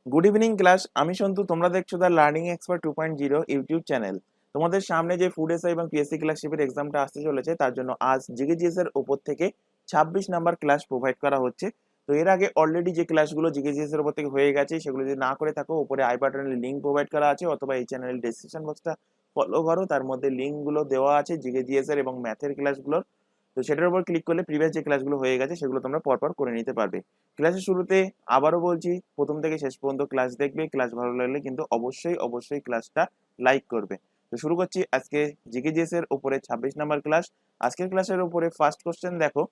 Good evening class. আমি সন্তু, তোমরা দেখছো the learning expert 2.0 YouTube channel. তোমাদের সামনে যে ফুড এসআই এবং পিএসসি ক্লার্কশিপের এক্সামটা আসতে চলেছে, তার জন্য আজ জিকেজিএস এর উপর থেকে 26 নাম্বার ক্লাস প্রোভাইড করা হচ্ছে। তো এর আগে অলরেডি যে ক্লাসগুলো জিকেজিএস এর উপর থেকে হয়ে গেছে, সেগুলো যদি না করে থাকো, উপরে আই বাটনের লিঙ্ক প্রোভাইড করা আছে, অথবা এই চ্যানেলের ডেসক্রিপশন বক্সটা ফলো করো, তার মধ্যে লিঙ্কগুলো দেওয়া আছে জিকেজিএস এর এবং ম্যাথের ক্লাসগুলোর। তো সেটার উপর ক্লিক করলে প্রিভিয়াস যে ক্লাসগুলো হয়ে গেছে সেগুলো তোমরা পরপর করে নিতে পারবে। ক্লাসের শুরুতে আবারও বলছি, প্রথম থেকে শেষ পর্যন্ত ক্লাস দেখবে। ক্লাস ভালো লাগলে কিন্তু অবশ্যই ক্লাসটা লাইক করবে। তো শুরু করছি আজকে জিকেজিএস এর উপরে 26 নাম্বার ক্লাস। আজকের ক্লাসের উপরে ফার্স্ট কোশ্চেন দেখো,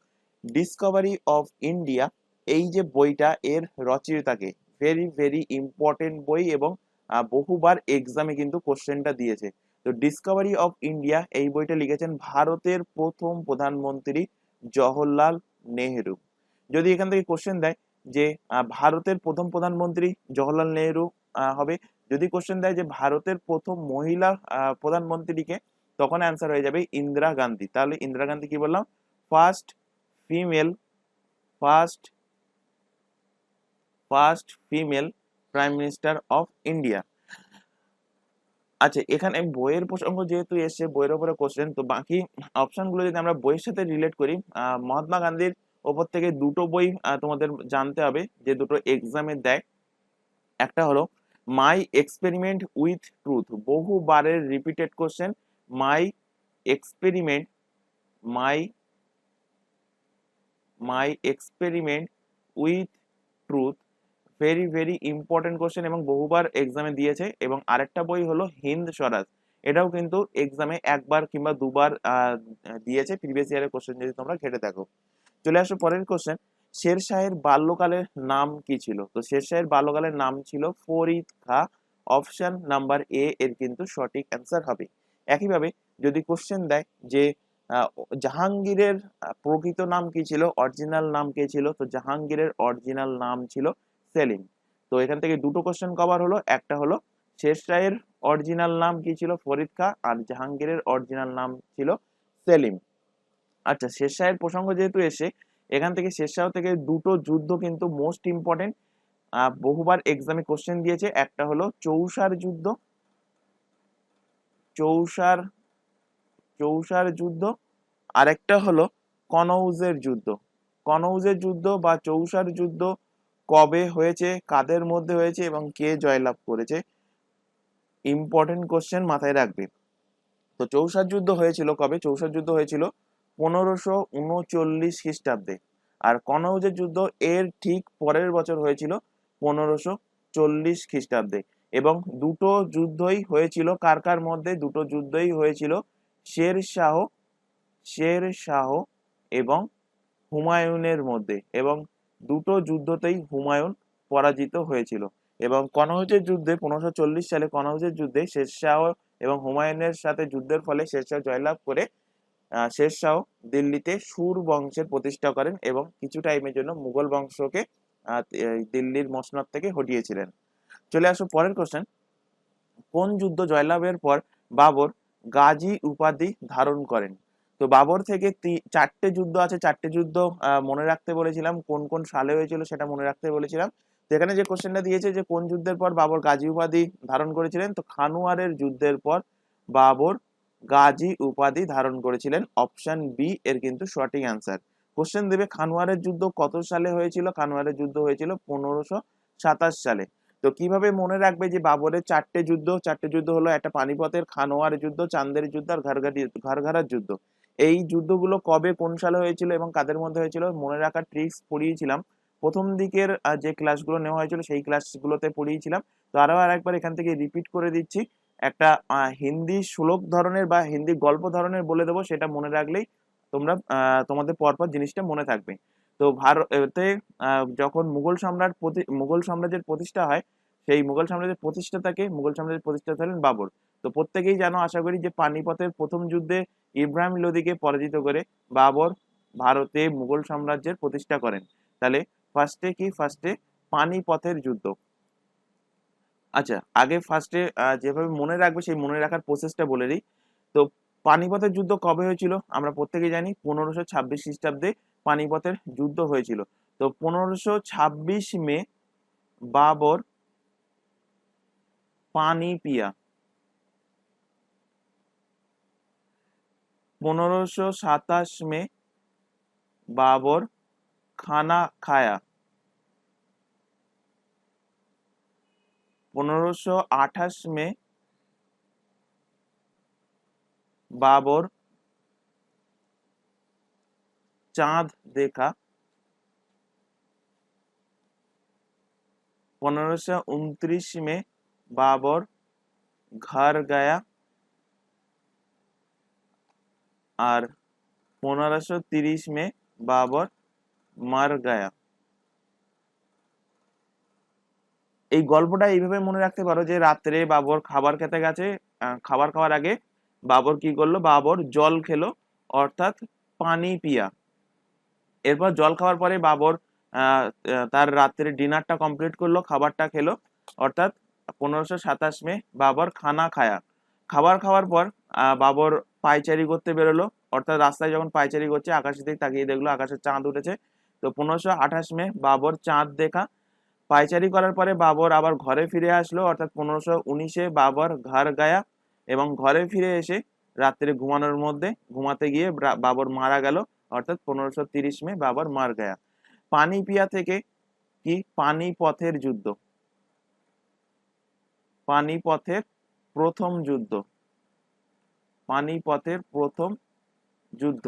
ডিসকভারি অফ ইন্ডিয়া এই যে বইটা, এর রচয়িতাকে, ভেরি ইম্পর্টেন্ট বই এবং বহুবার এক্সামে কিন্তু কোশ্চেনটা দিয়েছে। তো ডিসকভারি অফ ইন্ডিয়া এই বইটা লিখেছেন ভারতের প্রথম প্রধানমন্ত্রী জওহরলাল নেহেরু। যদি এখান থেকে কোশ্চেন দেয় যে ভারতের প্রথম প্রধানমন্ত্রী জওহরলাল নেহেরু হবে, যদি কোশ্চেন দেয় যে ভারতের প্রথম মহিলা প্রধানমন্ত্রীকে, তখন অ্যান্সার হয়ে যাবে ইন্দিরা গান্ধী। তাহলে ইন্দিরা গান্ধী কি বললাম? First female first first female prime minister of India. আচ্ছা, এখানে বইয়ের প্রসঙ্গ যেহেতু এসছে, বইয়ের উপরে কোশ্চেন, তো বাকি অপশনগুলো যদি আমরা বইয়ের সাথে রিলেট করি, মহাত্মা গান্ধীর ওপর থেকে দুটো বই তোমাদের জানতে হবে, যে দুটো এক্সামে দেয়। একটা হলো মাই এক্সপেরিমেন্ট উইথ ট্রুথ, বহুবারের repeated question. My experiment my my experiment with truth, very important question এবং বহুবার এক্সামে দিয়েছে। এবং আরেকটা বই হলো হিন্দ স্বরাজ, এটাও কিন্তু এক্সামে একবার কিংবা দুবার দিয়েছে, প্রিভিয়াস ইয়ারের কোশ্চেন যদি তোমরা ঘেটে দেখো। চলে আসো পরের কোশ্চেন, শের শাহের বাল্যকালের নাম কি ছিল? তো শের শাহের বাল্যকালের নাম ছিল Farid Khan. Option number A এর কিন্তু সঠিক অ্যান্সার হবে। একইভাবে যদি কোশ্চেন দেয় যে আহ, জাহাঙ্গীরের প্রকৃত নাম কি ছিল, অরিজিনাল নাম কি ছিল, তো জাহাঙ্গীরের অরিজিনাল নাম ছিল সেলিম। তো এখান থেকে দুটো কোশ্চেন কভার হলো, একটা হলো শের শাহের অরিজিনাল নাম কি ছিল ফরিদ খাঁ, আর জাহাঙ্গীরের অরিজিনাল নাম ছিল সেলিম। আচ্ছা, শের শাহের প্রসঙ্গ যেহেতু এসে, এখান থেকে শের শাহ থেকে দুটো যুদ্ধ কিন্তু মোস্ট ইম্পর্টেন্ট, বহুবার এক্সামে কোশ্চেন দিয়েছে। একটা হলো চৌসার যুদ্ধ, চৌসার চৌসার যুদ্ধ, আরেকটা হলো কনৌজের যুদ্ধ। কনৌজের যুদ্ধ বা চৌসার যুদ্ধ কবে হয়েছে, কাদের মধ্যে হয়েছে এবং কে জয়লাভ করেছে, ইম্পর্টেন্ট কোশ্চেন, মাথায় রাখবে। তো চৌসার যুদ্ধ হয়েছিল কবে? চৌসার যুদ্ধ হয়েছিল 1539 খ্রিস্টাব্দে। আর কনৌজের যুদ্ধ এর ঠিক পরের বছর হয়েছিল 1540 খ্রিস্টাব্দে। এবং দুটো যুদ্ধই হয়েছিল কার কার মধ্যে? দুটো যুদ্ধই হয়েছিল শের শাহ শের শাহ এবং হুমায়ুনের মধ্যে, এবং দুটো যুদ্ধতেই হুমায়ুন পরাজিত হয়েছিল। এবং কনৌজের যুদ্ধে 1540 সালে কনৌজের যুদ্ধে শের শাহ এবং হুমায়ুনের সাথে যুদ্ধের ফলে শের শাহ জয়লাভ করে শের শাহ দিল্লিতে সুর বংশের প্রতিষ্ঠা করেন এবং কিছু টাইমের জন্য মুঘল বংশকে দিল্লির মসনদ থেকে হটিয়েছিলেন। চলে আসো পরের কোশ্চেন, কোন যুদ্ধ জয়লাভের পর বাবর গাজী উপাধি ধারণ করেন? তো বাবর থেকে চারটে যুদ্ধ আছে, চারটে যুদ্ধ মনে রাখতে বলেছিলাম, কোন কোন সালে হয়েছিল সেটা মনে রাখতে বলেছিলাম। তো এখানে যে কোশ্চেনটা দিয়েছে যে কোন যুদ্ধের পর বাবর গাজী উপাধি ধারণ করেছিলেন, তো খানুয়ারের যুদ্ধের পর বাবর গাজী উপাধি ধারণ করেছিলেন। অপশন বি এর কিন্তু সঠিক অ্যান্সার। কোশ্চেন দেবে খানুয়ারের যুদ্ধ কত সালে হয়েছিল? খানুয়ারের যুদ্ধ হয়েছিল 1527 সালে। তো কিভাবে মনে রাখবে যে বাবরের চারটে যুদ্ধ হলো, একটা পানিপথের, খানোয়ার যুদ্ধ, চান্দের যুদ্ধ আর ঘারঘারার যুদ্ধ। এই যুদ্ধগুলো কবে কোন সালে হয়েছিল এবং কাদের মধ্যে হয়েছিল মনে রাখার ট্রিক্স পড়িয়েছিলাম প্রথম দিকের যে ক্লাসগুলো নেওয়া হয়েছিল, সেই ক্লাসগুলোতে পড়িয়েছিলাম। তো আরো আরেকবার এখান থেকে রিপিট করে দিচ্ছি, একটা হিন্দি শ্লোক ধরনের বা হিন্দি গল্প ধরনের বলে দেবো, সেটা মনে রাখলেই তোমরা তোমাদের পরপর জিনিসটা মনে থাকবে। তো ভারতে যখন মুঘল সাম্রাজ্যের প্রতিষ্ঠা হয়, সেই মুঘল সাম্রাজ্যের প্রতিষ্ঠাতা হলেন বাবর। তো প্রত্যেকেই জানো আশা করি যে পানিপথের প্রথম যুদ্ধে ইব্রাহিম লোদিকে পরাজিত করে বাবর ভারতে মুঘল সাম্রাজ্যের প্রতিষ্ঠা করেন। তাহলে ফার্স্টে পানিপথের যুদ্ধ। আচ্ছা, আগে ফার্স্টে যেভাবে মনে রাখবে সেই মনে রাখার প্রসেসটা বলে দিই। তো পানিপথের যুদ্ধ কবে হয়েছিল আমরা প্রত্যেকেই জানি, 1526 খ্রিস্টাব্দে পানিপথের যুদ্ধ হয়েছিল। তো 1526 মে বাবর पानी पिया। 1527 में बाबर खाना खाया। 1528 में बाबर चांद देखा। 1529 में बाबर घर गया और 1530 में बाबर মার গায়া। এই গল্পটা এইভাবে মনে রাখতে পারো যে রাত্রে বাবর খাবার খেতে গেছে, খাবার খাওয়ার আগে বাবর কি করলো, বাবর জল খেলো অর্থাৎ পানি পিয়া। এরপর জল খাওয়ার পরে বাবর তার রাত্রে ডিনারটা কমপ্লিট করলো, খাবারটা খেলো অর্থাৎ 1527 মে বাবর খানা খায়া। খাবার খাওয়ার পর বাবর পায়চারি করতে বেরোলো, অর্থাৎ রাস্তায় যখন পায়চারি করছে আকাশের দিকে তাকিয়ে দেখলো আকাশে চাঁদ উঠেছে। তো 1528 মে বাবর চাঁদ দেখা। পায়চারি করার পরে বাবর আবার ঘরে ফিরে আসলো অর্থাৎ 1519-এ বাবর ঘর গায়া এবং ঘরে ফিরে এসে রাত্রে ঘুমানোর মধ্যে ঘুমাতে গিয়ে বাবর মারা গেল অর্থাৎ 1530 মে বাবর মার গায়া। পানিপিয়া থেকে কি পানিপথের যুদ্ধ। পানিপথের প্রথম যুদ্ধ। পানিপথের প্রথম যুদ্ধ।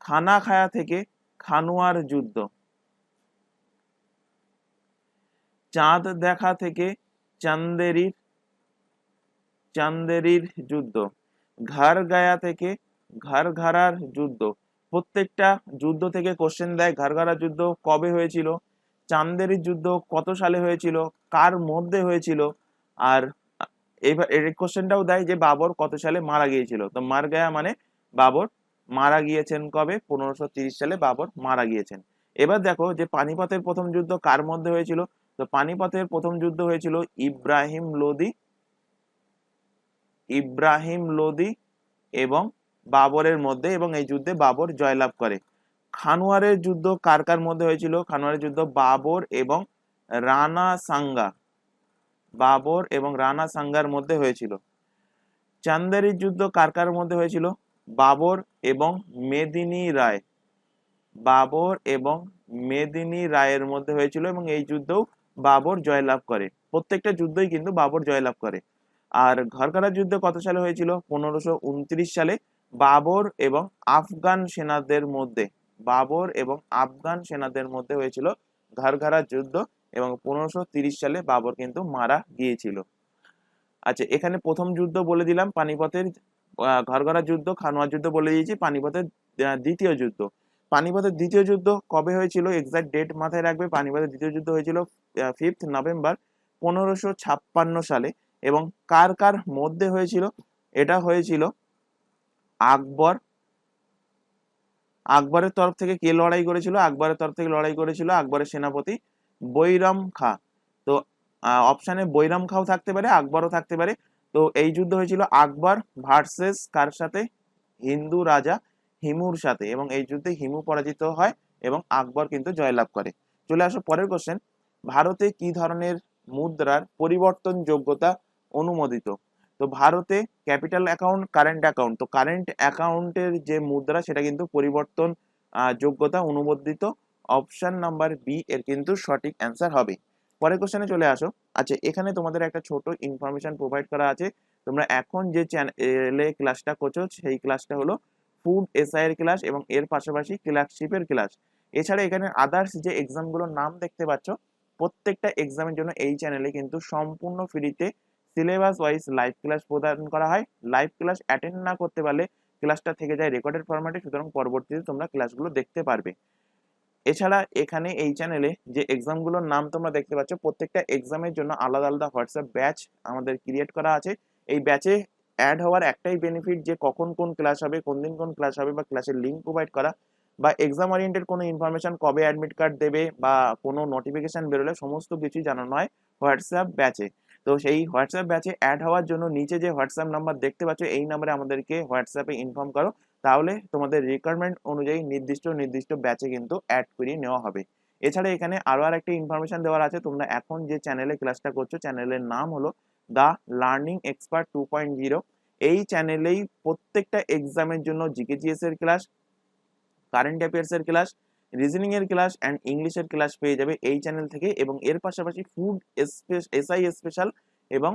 খানা খায়া থেকে খানুয়ার যুদ্ধ। চাঁদ দেখা থেকে চান্দেরির যুদ্ধ। ঘর গায়া থেকে ঘরঘরার যুদ্ধ। প্রত্যেকটা যুদ্ধ থেকে কোশ্চেন দেয়। ঘরঘরার যুদ্ধ কবে হয়েছিল, চান্দেরির যুদ্ধ কত সালে হয়েছিল, কার মধ্যে হয়েছিল, আর এইবার এই কোশ্চেনটাও দেয় যে বাবর কত সালে মারা গিয়েছিল। তো মার গায়া মানে বাবর মারা গিয়েছেন কবে, 1530 সালে বাবর মারা গিয়েছেন। এবার দেখো যে পানিপথের প্রথম যুদ্ধ কার মধ্যে হয়েছিল। তো পানিপথের প্রথম যুদ্ধ হয়েছিল ইব্রাহিম লোদি এবং বাবরের মধ্যে, এবং এই যুদ্ধে বাবর জয়লাভ করে। খানুয়ারের যুদ্ধ কার কার মধ্যে হয়েছিল। খানুয়ারের যুদ্ধ বাবর এবং রানা সাঙ্গা। বাবর এবং রানা সাঙ্গার মধ্যে হয়েছিল। চান্দেরির যুদ্ধ কার কার মধ্যে হয়েছিল। বাবর এবং মেদিনী রায়। বাবর এবং মেদিনী রায়ের মধ্যে হয়েছিল এবং এই যুদ্ধও বাবর জয়লাভ করে। প্রত্যেকটা যুদ্ধই কিন্তু বাবর জয়লাভ করে। আর ঘরঘরার যুদ্ধ কত সালে হয়েছিল, 1529 সালে বাবর এবং আফগান সেনাদের মধ্যে। বাবর এবং আফগান সেনাদের মধ্যে হয়েছিল ঘরঘরার যুদ্ধ এবং 1530 সালে বাবর কিন্তু মারা গিয়েছিল। আচ্ছা, এখানে প্রথম যুদ্ধ বলে দিলাম পানিপথের, ঘরঘরার যুদ্ধ, খানোয়ার যুদ্ধ বলে দিয়েছি। পানিপথের দ্বিতীয় যুদ্ধ। পানিপথের দ্বিতীয় যুদ্ধ কবে হয়েছিল এক্সাক্ট ডেট মাথায় রাখবে। পানিপথের দ্বিতীয় যুদ্ধ হয়েছিল 5 নভেম্বর 1556 সালে এবং কার কার মধ্যে হয়েছিল। এটা হয়েছিল আকবরের তরফ থেকে। কে লড়াই করেছিল, আকবরের তরফ থেকে লড়াই করেছিল আকবরের সেনাপতি বৈরাম খাঁ। তো অপশানে বৈরাম খাও থাকতে পারে, আকবরও থাকতে পারে। তো এই যুদ্ধ হয়েছিল আকবর ভার্সেস কার সাথে, হিন্দু রাজা হিমুর সাথে, এবং এই যুদ্ধে হিমু পরাজিত হয় এবং আকবর কিন্তু জয়লাভ করে। চলে আসো পরের কোশ্চেন। ভারতে কি ধরনের মুদ্রার পরিবর্তন যোগ্যতা অনুমোদিত। তো ভারতে ক্যাপিটাল অ্যাকাউন্ট, কারেন্ট অ্যাকাউন্ট। তো কারেন্ট অ্যাকাউন্টের যে মুদ্রা সেটা কিন্তু পরিবর্তন যোগ্যতা অনুমোদিত। অপশন নাম্বার বি এর কিন্তু সঠিক অ্যান্সার হবে। পরের কোশ্চেনে চলে আসো। আচ্ছা, এখানে তোমাদের একটা ছোট ইনফরমেশন প্রোভাইড করা আছে। তোমরা এখন যে চ্যানেলে ক্লাসটা করছো সেই ক্লাসটা হলো ফুড এসআই এর ক্লাস এবং এর পাশাপাশি ক্লার্কশিপের ক্লাস। এছাড়া এখানে আদার্স যে এক্সামগুলোর নাম দেখতে পাচ্ছ প্রত্যেকটা এক্সামের জন্য এই চ্যানেলে কিন্তু সম্পূর্ণ ফ্রিতে সিলেবাস ওয়াইজ লাইভ ক্লাস প্রদান করা হয়। লাইভ ক্লাস অ্যাটেন্ড না করতে পারলে ক্লাসটা থেকে যায় রেকর্ডেড ফরম্যাটে, সুতরাং পরবর্তীতে তোমরা ক্লাসগুলো দেখতে পারবে। এছাড়া এখানে এই চ্যানেলে যে এক্সামগুলোর নাম তোমরা দেখতে পাচ্ছ প্রত্যেকটা এক্সামের জন্য আলাদা আলাদা হোয়াটসঅ্যাপ ব্যাচ আমাদের ক্রিয়েট করা আছে। এই ব্যাচে অ্যাড হওয়ার একটাই বেনিফিট যে কখন কোন ক্লাস হবে, কোন দিন কোন ক্লাস হবে, বা ক্লাসের লিঙ্ক প্রোভাইড করা, বা এক্সাম ওরিয়েন্টেড কোনো ইনফরমেশন কবে অ্যাডমিট কার্ড দেবে বা কোনো নোটিফিকেশন বেরোলে সমস্ত কিছুই জানানো হয় হোয়াটসঅ্যাপ ব্যাচে। তো সেই হোয়াটসঅ্যাপ ব্যাচে অ্যাড হওয়ার জন্য নিচে যে হোয়াটসঅ্যাপ নাম্বার দেখতে পাচ্ছ এই নাম্বারে আমাদেরকে হোয়াটসঅ্যাপে ইনফর্ম করো, তাহলে তোমাদের রিকোয়ারমেন্ট অনুযায়ী নির্দিষ্ট ব্যাচে কিন্তু অ্যাড করিয়ে নেওয়া হবে। এছাড়া এখানে আরো আরেকটা ইনফরমেশন দেওয়ার আছে, তোমরা এখন যে চ্যানেলে ক্লাসটা করছো চ্যানেলের নাম হলো দ্য লার্নিং এক্সপার্ট 2.0। এই চ্যানেলেই প্রত্যেকটা এক্সামের জন্য জিকে জিএস এর ক্লাস, কারেন্ট অ্যাফেয়ার্স এর ক্লাস, রিজনিং এর ক্লাস অ্যান্ড ইংলিশের ক্লাস পেয়ে যাবে এই চ্যানেল থেকে। এবং এর পাশাপাশি ফুড এসআই স্পেশাল এবং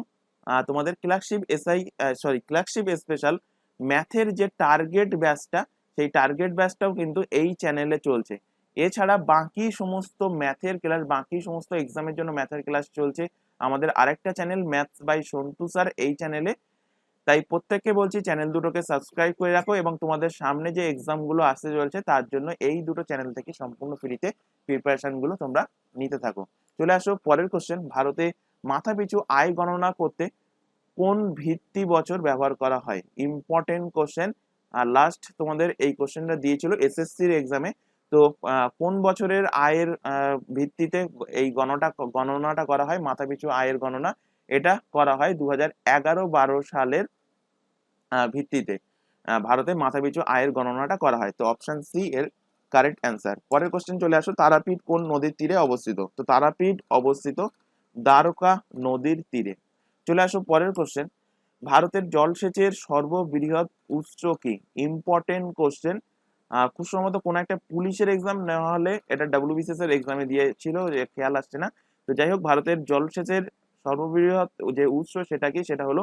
তোমাদের ক্লার্কশিপ স্পেশাল ম্যাথের যে টার্গেট ব্যাচটা, সেই টার্গেট ব্যাচটাও কিন্তু এই চ্যানেলে চলছে। এছাড়া বাকি সমস্ত ম্যাথের ক্লাস, বাকি সমস্ত এক্সামের জন্য ম্যাথের ক্লাস চলছে আমাদের আরেকটা channel maths by Santu sir এই চ্যানেলে। তাই প্রত্যেককে বলছি চ্যানেল দুটোকে সাবস্ক্রাইব করে রাখো এবং তোমাদের সামনে যে এক্সাম গুলো আসতে চলছে তার জন্য এই দুটো চ্যানেল থেকে সম্পূর্ণ ফ্রিতে প্রিপারেশন গুলো তোমরা নিতে থাকো। চলে আসো পরের কোশ্চেন, ভারতে মাথাপিছু আয় গণনা করতে কোন ভিত্তি বছর ব্যবহার করা হয়? Important question. আর লাস্ট তোমাদের এই কোশ্চেনটা দিয়েছিল এসএসসির এক্সামে। তো কোন বছরের আয়ের ভিত্তিতে এই গণনাটা করা হয়, মাথাপিছু আয়ের গণনা? এটা করা হয় 2011-12 সালের ভিত্তিতে ভারতে মাথাপিছু আয়ের গণনাটা করা হয়। তো অপশন সি এর কারেক্ট অ্যান্সার। পরের কোশ্চেন চলে আসো, তারাপীঠ কোন নদীর তীরে অবস্থিত? তো তারাপীঠ অবস্থিত দ্বারকা নদীর তীরে। চলে আসো পরের কোশ্চেন, ভারতের জলসেচের সর্ববৃহৎ উৎস কি? Important question. খুব সম্ভবত কোন একটা পুলিশের এক্সাম নেওয়া হলে এটা ডব্লিউবিসিএস এর এক্সামে দিয়েছিল, খেয়াল আসছে না। তো যাই হোক, ভারতের জলসেচের সর্ববৃহৎ যে উৎস সেটা কি? সেটা হলো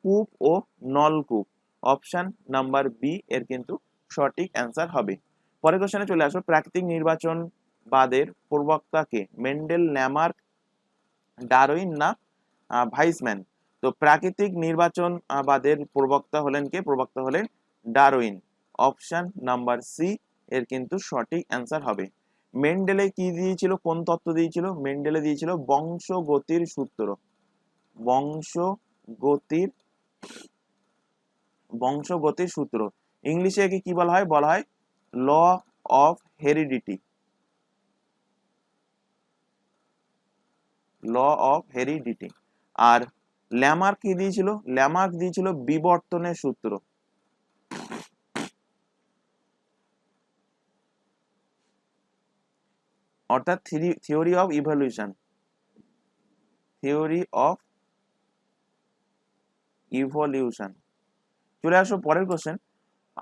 কূপ ও নলকূপ। অপশন নাম্বার বি এর কিন্তু সঠিক অ্যান্সার হবে। পরের কোশ্চেনে চলে আসো, প্রাকৃতিক নির্বাচন বাদের প্রবক্তা কে? মেন্ডেল, ল্যামার্ক, ডারউইন না ভাইসম্যান? তো প্রাকৃতিক নির্বাচন বাদের প্রবক্তা হলেন কে? প্রবক্তা হলেন ডারউইন। অপশন নাম্বার সি এর কিন্তু সঠিক অ্যান্সার হবে। মেন্ডেলে কি দিয়েছিল, কোন তত্ত্ব দিয়েছিল? মেন্ডেলে দিয়েছিল বংশগতির সূত্র। বংশগতির বংশগতির সূত্র। ইংলিশে একে কি বলা হয়? বলা হয় law of heredity. Law of heredity. আর ল্যামার্ক কি দিয়েছিল? ল্যামার্ক দিয়েছিল বিবর্তনের সূত্র। অর্থাৎ theory of evolution. Theory of evolution. চলে আসো পরের কোশ্চেন,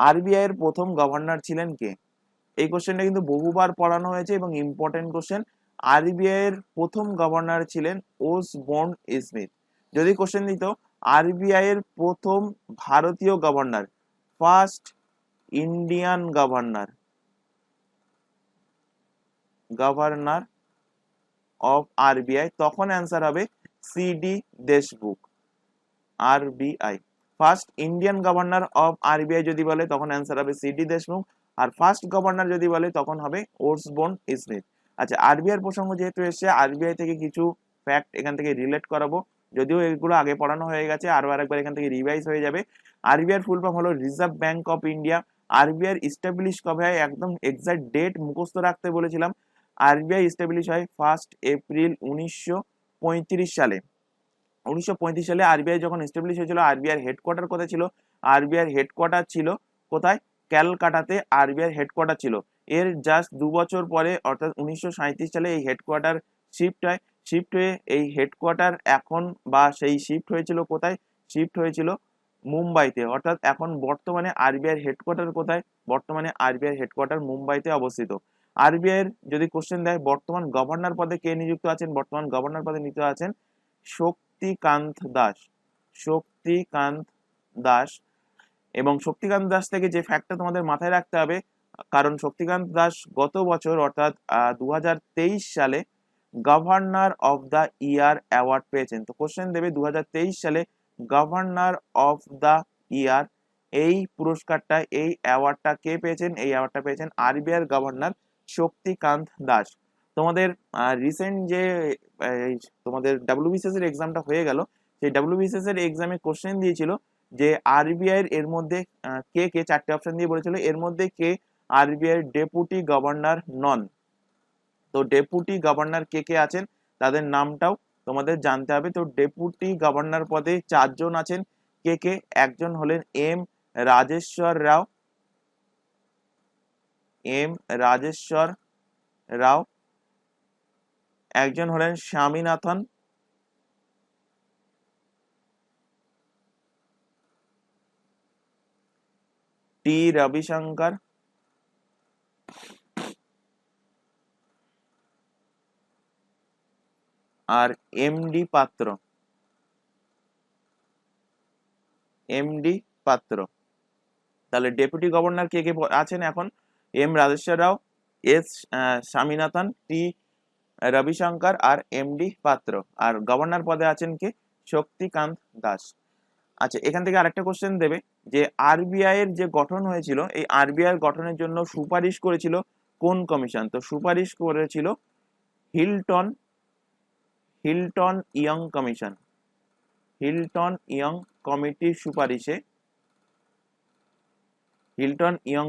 আরবিআই এর প্রথম গভর্নর ছিলেন কে? এই কোশ্চেনটা কিন্তু বহুবার পড়ানো হয়েছে এবং ইম্পর্টেন্ট কোশ্চেন। আরবিআই এর প্রথম গভর্নর ছিলেন ওসবর্ন স্মিথ। যদি কোশ্চেন দিত আরবিআই এর প্রথম ভারতীয় governor, first Indian governor of RBI, তখন অ্যান্সার হবে CD Deshmukh. RBI first Indian governor of RBI যদি বলে তখন অ্যান্সার হবে সিডি দেশমুখ। আর ফার্স্ট গভর্নর যদি বলে তখন হবে ওসবর্ন স্মিথ। আচ্ছা, আরবিআই এর প্রসঙ্গ যেহেতু এসেছে, আরবিআই থেকে কিছু ফ্যাক্ট এখান থেকে রিলেট করাবো, যদিও এগুলো আগে পড়ানো হয়ে গেছে, আরো আরেকবার এখান থেকে রিভাইজ হয়ে যাবে। আরবিআই এর ফুল ফর্ম হলো reserve bank of India. RBI establish কবে হয়? একদম এক্সাক্ট ডেট মুখস্থ রাখতে বলেছিলাম। আরবিআই ইস্টাবলিশ হয় 1 এপ্রিল 1935 সালে। 1935 সালে আরবিআই যখন এস্টাবলিশ হয়েছিল, আরবিআই হেডকোয়ার্টার কোথায় ছিল? আরবিআই হেডকোয়ার্টার ছিল কোথায়? ক্যালকাটাতে আরবিআই হেডকোয়ার্টার ছিল। এর জাস্ট 2 বছর পরে অর্থাৎ 1937 সালে এই হেডকোয়ার্টার শিফট হয়। শিফট হয়ে এই হেডকোয়ার্টার এখন বা সেই শিফট হয়েছিল কোথায়? শিফট হয়েছিল মুম্বাইতে। অর্থাৎ এখন বর্তমানে আরবিআই হেডকোয়ার্টার কোথায়? বর্তমানে আরবিআই হেডকোয়ার্টার মুম্বাইতে অবস্থিত। আরবিআই এর যদি কোশ্চেন দেয় বর্তমান গভর্নর পদে কে নিযুক্ত আছেন? বর্তমান গভর্নর পদে নিযুক্ত আছেন শক্তিকান্ত দাস। শক্তিকান্ত দাস। এবং শক্তিকান্ত দাস থেকে যে ফ্যাক্টটা তোমাদের মাথায় রাখতে হবে, কারণ শক্তিকান্ত দাস গত বছর অর্থাৎ 2023 সালে governor of the year award পেয়েছেন। তো কোশ্চেন দেবে 2023 সালে গভর্নর অফ দ্য ইয়ার এই পুরস্কারটা, এই অ্যাওয়ার্ডটা কে পেয়েছেন? এই অ্যাওয়ার্ডটা পেয়েছেন আরবিআই গভর্নর শক্তিকান্ত দাস। তোমাদের রিসেন্ট যে তোমাদের ডাব্লিউবিসিএস এর এক্সামটা হয়ে গেল, সেই ডাব্লিউবিসিএস এর এক্সামে কোশ্চেন দিয়েছিল যে আরবিআই এর মধ্যে কে কে, 4টে অপশন দিয়ে বলেছিল, এর মধ্যে কে আরবিআই ডেপুটি গভর্নর নন। তো ডেপুটি গভর্নর কে কে আছেন তাদের নামটাও তোমাদের জানতে হবে। তো ডেপুটি গভর্নর পদে 4 জন আছেন। কে কে? একজন হলেন এম রাজেশ্বর রাও। এম রাজেশ্বর রাও। একজন হলেন স্বামীনাথন, টি রবিশঙ্কর, আর এমডি পাত্র। এমডি পাত্র। তাহলে ডেপুটি গভর্নর কে কে আছেন এখন? এম রাজেশ্বর রাও, এস স্বামীনাথন, টি রবিশঙ্কর আর এমডি পাত্র। আর গভর্নর পদে আছেন কে? শক্তিকান্ত দাস। আচ্ছা, এখান থেকে আরেকটা কোশ্চেন দেবে যে আরবিআই এর যে গঠন হয়েছিল, এই আরবিআই এর গঠনের জন্য সুপারিশ করেছিল কোন কমিশন? তো সুপারিশ করেছিল Hilton Hilton young commission. Hilton young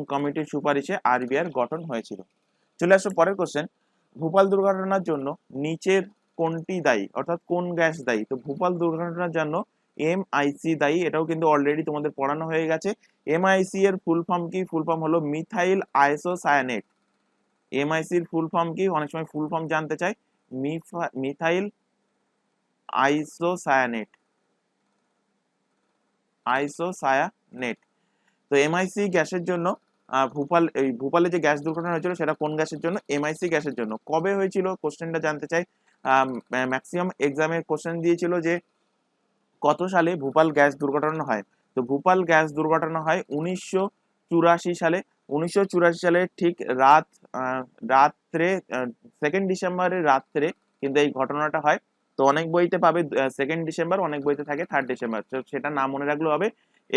কমিটির সুপারিশে আরবিআই এর গঠন হয়েছিল। চলে আসো পরের কোশ্চেন। ভোপাল দুর্ঘটনার জন্য নিচের কোনটি দায়ী, অর্থাৎ কোন গ্যাস দায়ী? তো ভোপাল দুর্ঘটনার জন্য এমআইসি দায়ী। এটাও কিন্তু অলরেডি তোমাদের পড়ানো হয়ে গেছে। এমআইসি এর ফুল ফর্ম কি? ফুল ফর্ম হলো মিথাইল আইসোসায়ানেট। এমআইসি এর ফুল ফর্ম কি? অনেক সময় ফুল ফর্ম জানতে চাই। Methyl isocyanate. তো এমআইসি গ্যাসের জন্য ভোপালে যে গ্যাস দুর্ঘটনা হয়েছিল সেটা কোন গ্যাসের জন্য? এমআইসি গ্যাসের জন্য। কবে হয়েছিল কোশ্চেনটা জানতে চাই। ম্যাক্সিমাম এক্সামে কোশ্চেন দিয়েছিল যে কত সালে ভোপাল গ্যাস দুর্ঘটনা হয়। তো ভোপাল গ্যাস দুর্ঘটনা হয় 1984 সালে। 1984 সালে ঠিক রাত্রে 2 ডিসেম্বরের রাত্রে কিন্তু এই ঘটনাটা হয়। তো অনেক বইতে পাবে 2 ডিসেম্বর, অনেক বইতে থাকে 3 ডিসেম্বর। তো সেটা না মনে রাখলে হবে,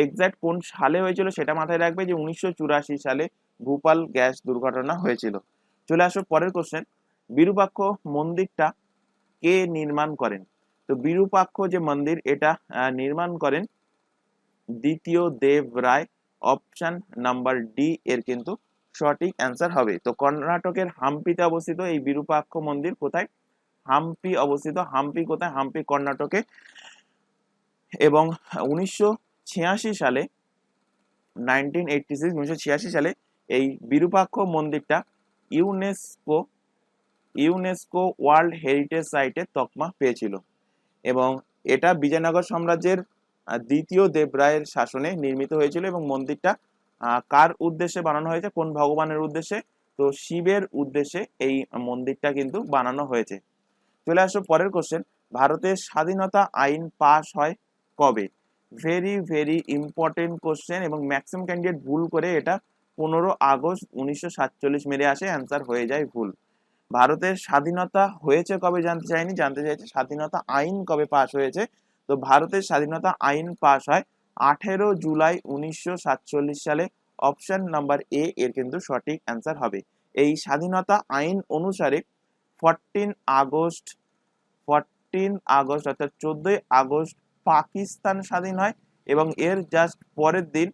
এক্সাক্ট কোন সালে হয়েছিল সেটা মাথায় রাখবে যে 1984 সালে ভোপাল গ্যাস দুর্ঘটনা হয়েছিল। চলে আসো পরের কোশ্চেন। বিরূপাক্ষ মন্দিরটা কে নির্মাণ করেন? তো বিরূপাক্ষ যে মন্দির এটা নির্মাণ করেন দ্বিতীয় দেব রায়। অপশন নাম্বার ডি এর কিন্তু সঠিক অ্যান্সার হবে। তো কর্ণাটকের হাম্পিতে অবস্থিত এই বিরূপাক্ষ মন্দির। কোথায়? হাম্পি অবস্থিত। হাম্পি কোথায়? হাম্পি কর্ণাটকে। এবং 1986 সালে 1986 সালে এই বিরূপাক্ষ মন্দিরটা ইউনেস্কো ওয়ার্ল্ড হেরিটেজ সাইটে তকমা পেয়েছিল। এবং এটা বিজয়নগর সাম্রাজ্যের দ্বিতীয় দেবরায়ের শাসনে নির্মিত হয়েছিল। এবং মন্দিরটা কার উদ্দেশ্যে বানানো হয়েছে? কোন ভগবানের উদ্দেশ্যে? তো শিবের উদ্দেশ্যে এই মন্দিরটা কিন্তু বানানো হয়েছে। চলে আসো পরের কোশ্চেন। ভারতের স্বাধীনতা আইন পাস হয় কবে? ভেরি ভেরি ইম্পর্টেন্ট কোশ্চেন, এবং ম্যাক্সিমাম ক্যান্ডিডেট ভুল করে এটা 15 আগস্ট 1947 মেরে আসে, অ্যান্সার হয়ে যায় ভুল। ভারতের স্বাধীনতা হয়েছে কবে জানতে চাইনি, জানতে চাইছে স্বাধীনতা আইন কবে পাস হয়েছে। তো ভারতের স্বাধীনতা আইন পাস হয় 18 জুলাই 1947 সালে। অপশন নাম্বার এ এর কিন্তু সঠিক অ্যান্সার হবে। এই স্বাধীনতা আইন অনুসারে 14 আগস্ট অর্থাৎ 14 আগস্ট পাকিস্তান স্বাধীন হয়। এবং এর জাস্ট পরের দিন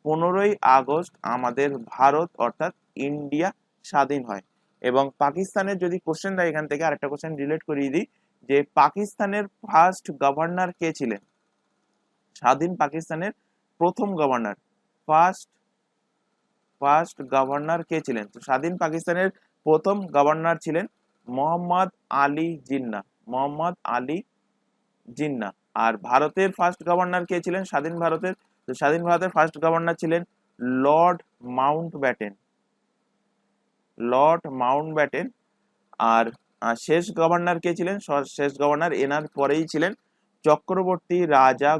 15 আগস্ট আমাদের ভারত অর্থাৎ ইন্ডিয়া স্বাধীন হয়। এবং পাকিস্তানের যদি কোশ্চেন দেয় এখান থেকে আরেকটা কোশ্চেন রিলেট করিয়ে দিই যে পাকিস্তানের ফার্স্ট গভর্নর কে ছিলেন? স্বাধীন পাকিস্তানের প্রথম গভর্নর, ফার্স্ট গভর্নর কে ছিলেন? তো স্বাধীন পাকিস্তানের প্রথম গভর্নর ছিলেন মোহাম্মদ আলী জিন্নাহ। আর ভারতের ফার্স্ট গভর্নর কে ছিলেন স্বাধীন ভারতের? তো স্বাধীন ভারতের ফার্স্ট গভর্নর ছিলেন লর্ড মাউন্টব্যাটেন। আর শেষ গভর্নর কে ছিলেন? শেষ গভর্নর এনার পরেই ছিলেন চক্রবর্তী রাজা